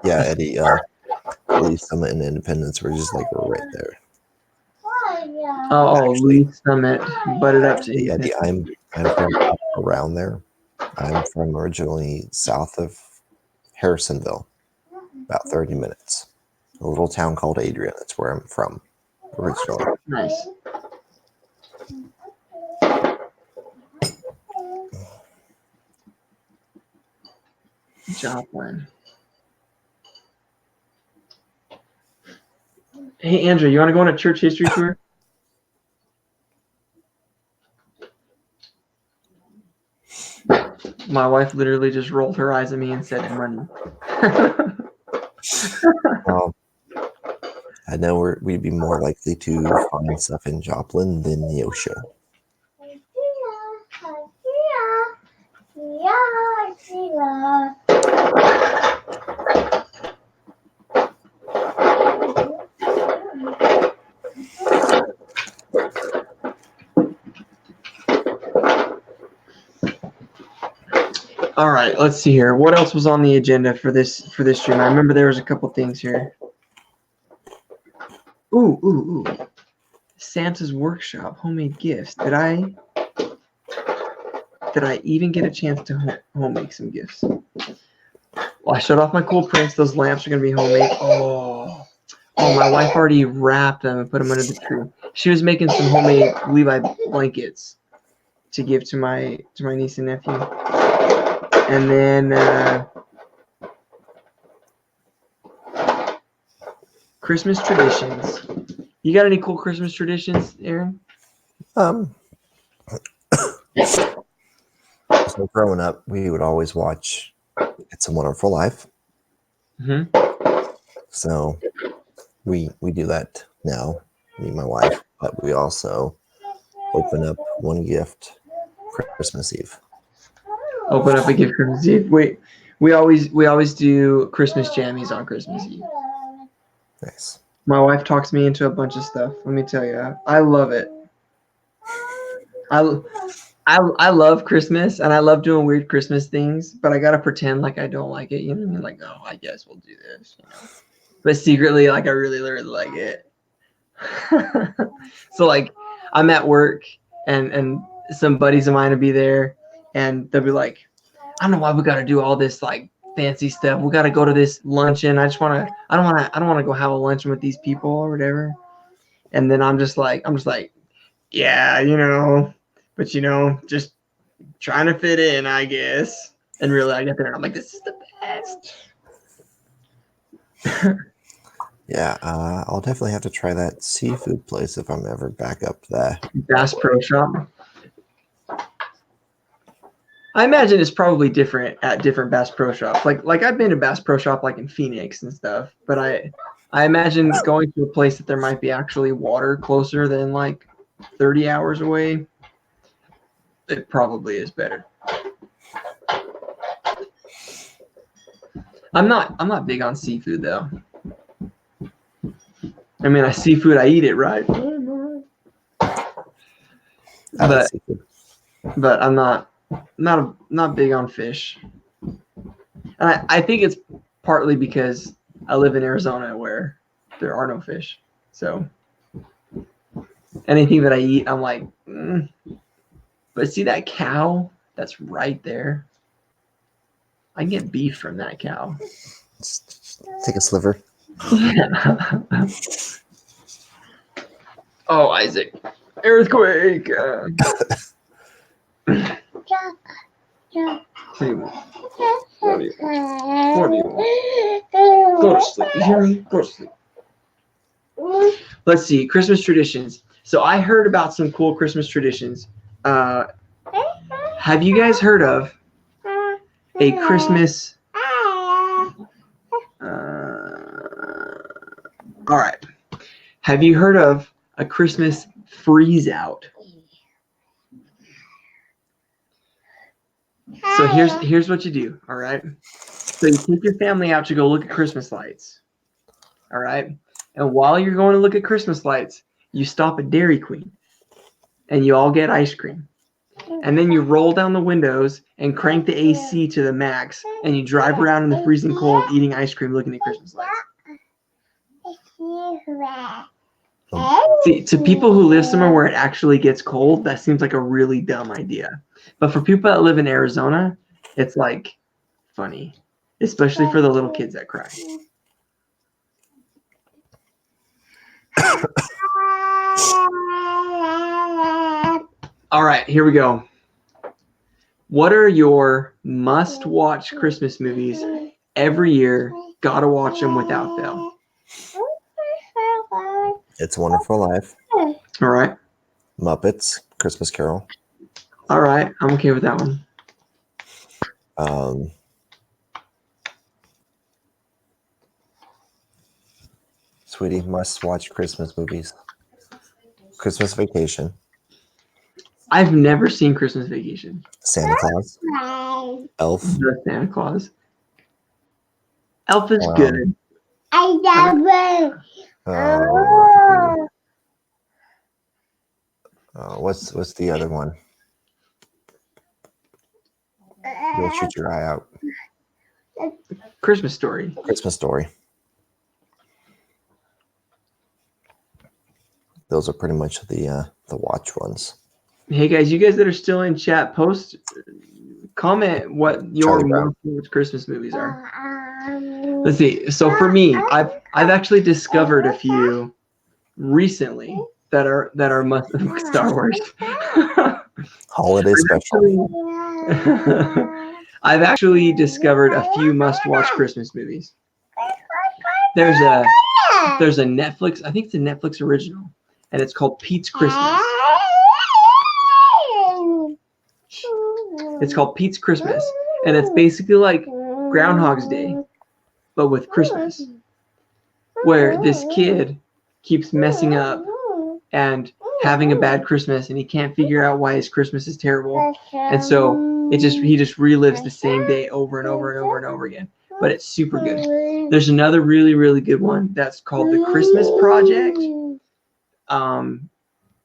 Yeah, Eddie, Lee Summit and Independence were just like right there. Oh, Lee Summit, butted up to Eddie, I'm from around there. I'm from originally south of Harrisonville, about 30 minutes. A little town called Adrian. That's where I'm from originally. Nice. Joplin. Hey, Andrew, you want to go on a church history tour? My wife literally just rolled her eyes at me and said, money. I know we'd be more likely to find stuff in Joplin than Neosho. All right, let's see here. What else was on the agenda for this stream? I remember there was a couple things here. Ooh. Santa's Workshop, homemade gifts. Did I even get a chance to home make some gifts? Well, I showed off my cool prints. Those lamps are gonna be homemade. Oh, my wife already wrapped them and put them under the tree. She was making some homemade Levi blankets to give to my niece and nephew. And then Christmas traditions. You got any cool Christmas traditions, Aaron? So growing up, we would always watch It's a Wonderful Life. Mm-hmm. So we do that now, me and my wife, but we also open up one gift Christmas Eve. Open up a gift Christmas Eve. We always do Christmas jammies on Christmas Eve. Nice. My wife talks me into a bunch of stuff. Let me tell you, I love it. I love Christmas and I love doing weird Christmas things, but I gotta pretend like I don't like it. You know what I mean? Like, oh, I guess we'll do this. You know? But secretly, like, I really like it. So like, I'm at work and some buddies of mine will be there, and they'll be like, I don't know why we got to do all this like fancy stuff. We got to go to this luncheon. I don't want to go have a luncheon with these people or whatever. And then I'm just like, yeah, but just trying to fit in, I guess. And really, I get there and I'm like, this is the best. Yeah, I'll definitely have to try that seafood place if I'm ever back up there. Bass Pro Shop. I imagine it's probably different at different Bass Pro Shops. Like I've been to Bass Pro Shop like in Phoenix and stuff, but I imagine going to a place that there might be actually water closer than like 30 hours away. It probably is better. I'm not big on seafood though. I mean, seafood, I eat it, right? I like But seafood. but I'm not big on fish. And I think it's partly because I live in Arizona where there are no fish. So anything that I eat, I'm like, But see that cow that's right there? I can get beef from that cow. Just take a sliver. Oh, Isaac. Earthquake. Jack. What do you want? What do you want? What do you want? Go to sleep. You hear me? Go to sleep. Let's see. Christmas traditions. So I heard about some cool Christmas traditions. Have you guys heard of a Christmas? All right. Have you heard of a Christmas freeze out? So here's what you do. All right. So you take your family out to go look at Christmas lights. All right. And while you're going to look at Christmas lights, you stop at Dairy Queen and you all get ice cream. And then you roll down the windows and crank the AC to the max and you drive around in the freezing cold eating ice cream looking at Christmas lights. See, to people who live somewhere where it actually gets cold, that seems like a really dumb idea. But for people that live in Arizona, it's like funny, especially for the little kids that cry. All right, here we go. What are your must-watch Christmas movies every year? Gotta watch them without fail. It's a Wonderful Life. All right. Muppets. Christmas Carol. All right. I'm okay with that one. Sweetie, must watch Christmas movies. Christmas Vacation. I've never seen Christmas Vacation. Santa Claus. Elf. The Santa Claus. Elf is good. What's the other one? You'll shoot your eye out. Christmas Story. Christmas Story. Those are pretty much the watch ones. Hey guys, you guys that are still in chat, comment what your Charlie Brown. most favorite Christmas movies are. Let's see. So for me, I've actually discovered a few recently that are must Star Wars. Holiday special. I've actually discovered a few must-watch Christmas movies. There's a Netflix, I think it's a Netflix original, and it's called Pete's Christmas. It's called Pete's Christmas, and it's basically like Groundhog's Day, but with Christmas, where this kid keeps messing up and having a bad Christmas, and he can't figure out why his Christmas is terrible, and so he just relives the same day over and over and over and over again. But it's super good. There's another really, really good one that's called The Christmas Project.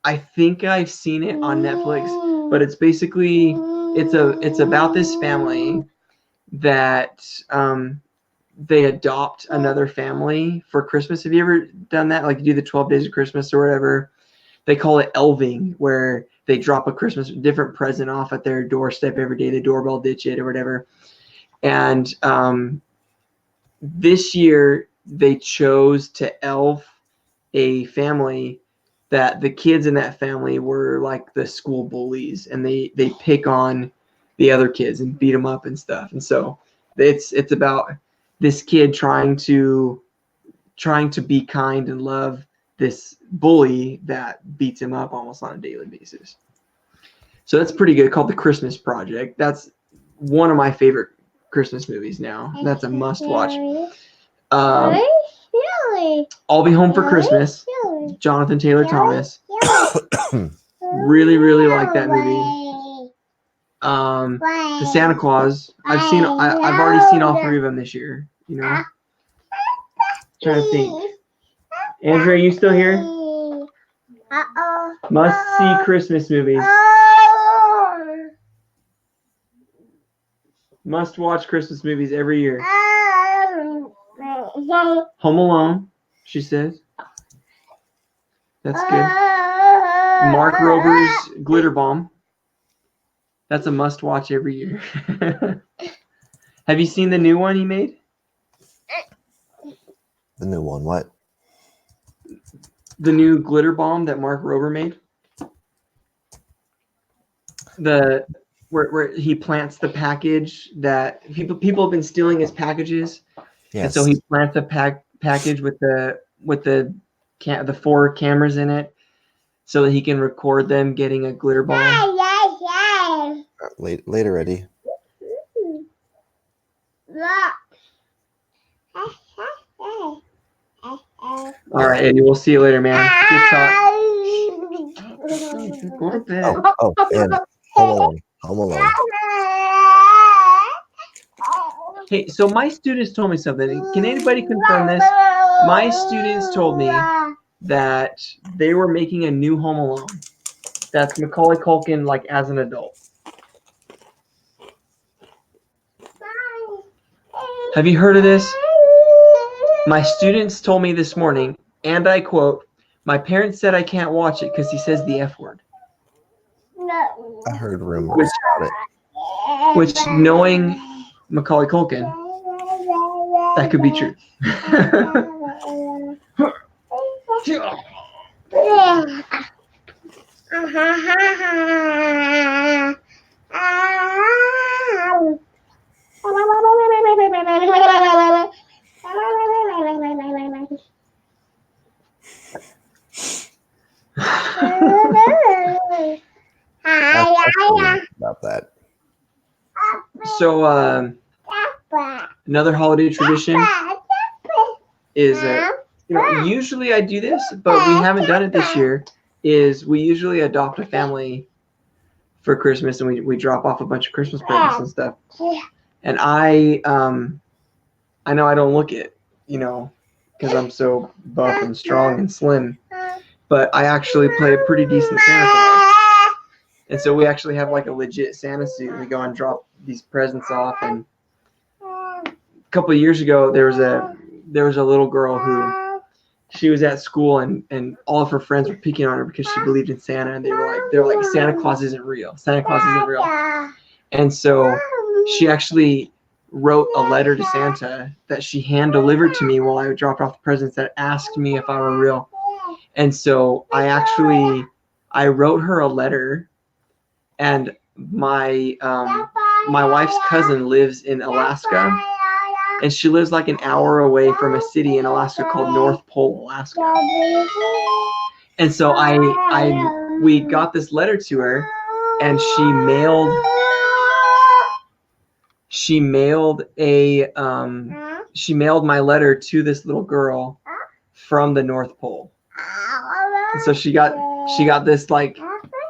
I think I've seen it on Netflix, but it's basically it's about this family that they adopt another family for Christmas. Have you ever done that? Like you do the 12 days of Christmas or whatever. They call it elving, where they drop a different present off at their doorstep every day. The doorbell ditch it or whatever. And this year they chose to elf a family that the kids in that family were like the school bullies, and they pick on the other kids and beat them up and stuff. And so it's about this kid trying to be kind and love this bully that beats him up almost on a daily basis. So that's pretty good. Called The Christmas Project. That's one of my favorite Christmas movies now. That's a must watch. Really? I'll Be Home for Christmas. Really? Jonathan Taylor Thomas. Really, really like that movie. The Santa Claus. I've already seen all 3 of them this year. You know. Trying to think. Andrea, are you still here? Uh-oh. Must see Christmas movies. Must watch Christmas movies every year. Home Alone, she says. That's good. Mark Rober's Glitter Bomb. That's a must watch every year. Have you seen the new one he made? The new one, what? The new Glitter Bomb that Mark Rober made? The where he plants the package that people have been stealing his packages. Yes. And so he plants a package with the 4 cameras in it, so that he can record them getting a glitter bomb. Later, Eddie. All right, Eddie. We'll see you later, man. Good talk. Go to bed. Oh, and Home Alone. Home Alone. Hey, so my students told me something. Can anybody confirm this? My students told me that they were making a new Home Alone. That's Macaulay Culkin, like, as an adult. Have you heard of this? My students told me this morning, and I quote, "My parents said I can't watch it because he says the F word." I heard rumors about it. Which, knowing Macaulay Culkin, that could be true. About that. So, another holiday tradition is usually I do this, but we haven't done it this year. Is we usually adopt a family for Christmas, and we drop off a bunch of Christmas presents and stuff. And I know I don't look it, because I'm so buff and strong and slim, but I actually play a pretty decent Santa Claus. And so we actually have like a legit Santa suit. We go and drop these presents off. And a couple of years ago, there was a little girl who she was at school, and all of her friends were picking on her because she believed in Santa, and they were like Santa Claus isn't real. Santa Claus isn't real. And so she actually wrote a letter to Santa that she hand delivered to me while I dropped off the presents that asked me if I were real. And so I wrote her a letter. And my wife's cousin lives in Alaska, and she lives like an hour away from a city in Alaska called North Pole, Alaska. And so we got this letter to her, and she mailed my letter to this little girl from the North Pole. And so she got this like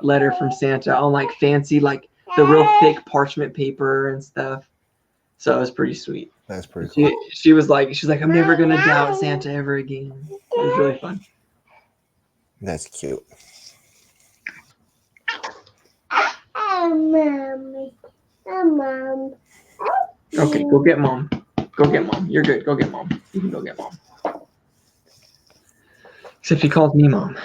letter from Santa on like fancy, like the real thick parchment paper and stuff. So it was pretty sweet. That's pretty cool. She's like, I'm never gonna doubt Santa ever again. It was really fun. That's cute. Mom. Okay, go get mom. Go get mom. You're good. Go get mom. You can go get mom. Except he calls me mom.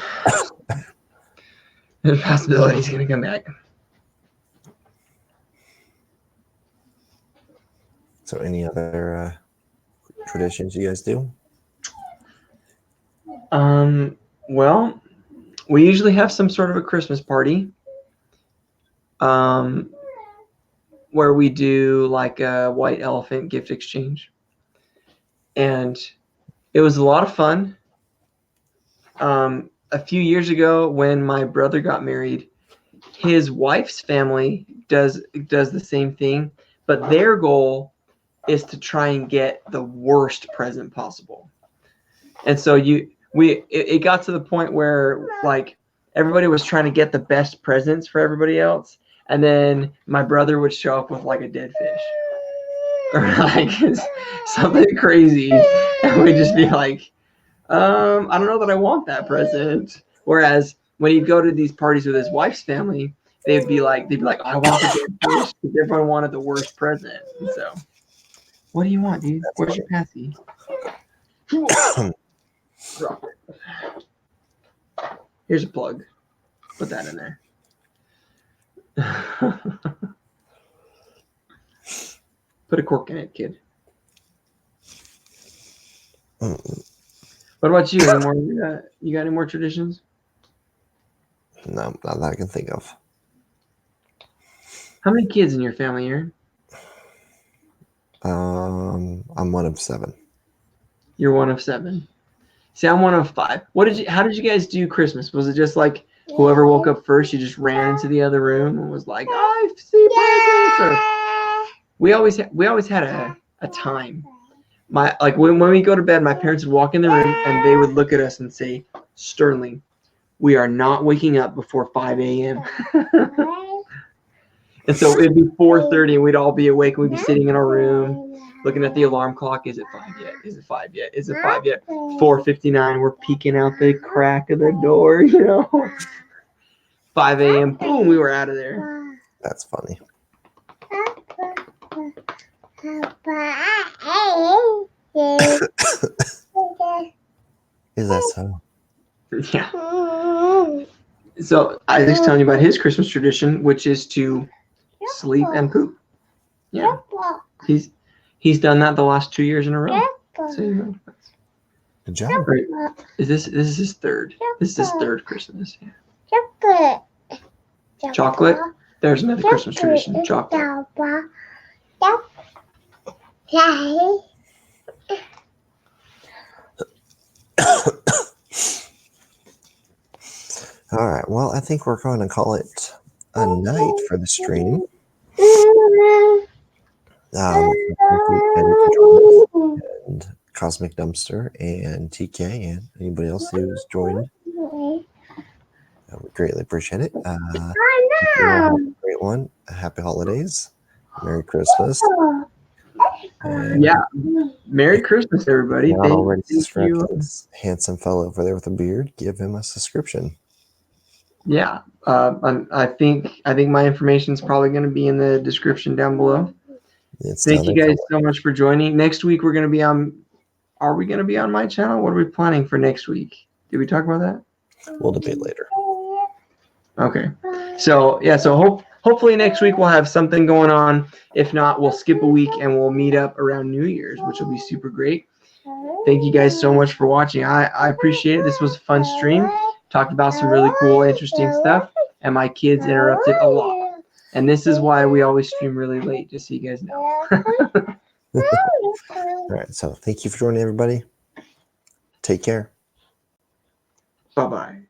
There's a possibility he's gonna come back. So any other traditions you guys do? Well, we usually have some sort of a Christmas party. Where we do like a white elephant gift exchange. And it was a lot of fun. A few years ago when my brother got married, his wife's family does the same thing, but their goal is to try and get the worst present possible. And so it got to the point where like everybody was trying to get the best presents for everybody else, and then my brother would show up with like a dead fish or like something crazy, and we'd just be like, I don't know that I want that present. Whereas when he'd go to these parties with his wife's family, they'd be like, I want the dead fish, because everyone wanted the worst present. And so, what do you want, dude? Where's your passy? Drop it. Here's a plug. Put that in there. Put a cork in it, kid. What about you? Any more? You got any more traditions? No, not that I can think of. How many kids in your family, Aaron? I'm one of 7. You're one of 7. See, I'm one of 5. How did you guys do Christmas? Was it just like whoever woke up first, you just ran into the other room and was like, I see presents? Or we always had a time. When we go to bed, my parents would walk in the room and they would look at us and say sternly, we are not waking up before 5 a.m. And so it'd be 4:30 and we'd all be awake and we'd be sitting in our room looking at the alarm clock. Is it 5 yet? Is it 5 yet? Is it 5 yet? 4:59, we're peeking out the crack of the door, 5 a.m., boom, we were out of there. That's funny. Is that so? Yeah. So I was telling you about his Christmas tradition, which is to sleep and poop. Yeah. He's done that the last 2 years in a row. So, Good job. right. This is his third. This is his third Christmas. Yeah. Chocolate? There's another Christmas tradition. Chocolate. All right. Well, I think we're going to call it a night for the stream. Thank you, Eddie, for joining us, and Cosmic Dumpster and TK and anybody else who's joined. We greatly appreciate it. Have a great one. Happy holidays. Merry Christmas. And Yeah. Merry Christmas, everybody. not already Thank subscribed you. to this handsome fellow over there with a beard, give him a subscription. Yeah. I think my information is probably going to be in the description down below. It's Thank down you there guys so much for joining. Next week we're going to be on. Are we going to be on my channel? What are we planning for next week? Did we talk about that? somewhere. We'll debate later. Okay. So yeah. So hopefully next week we'll have something going on. If not, we'll skip a week and we'll meet up around New Year's, which will be super great. Thank you guys so much for watching. I appreciate it. This was a fun stream. Talked about some really cool, interesting stuff, and my kids interrupted a lot. And this is why we always stream really late, just so you guys know. All right. So thank you for joining, everybody. Take care. Bye-bye.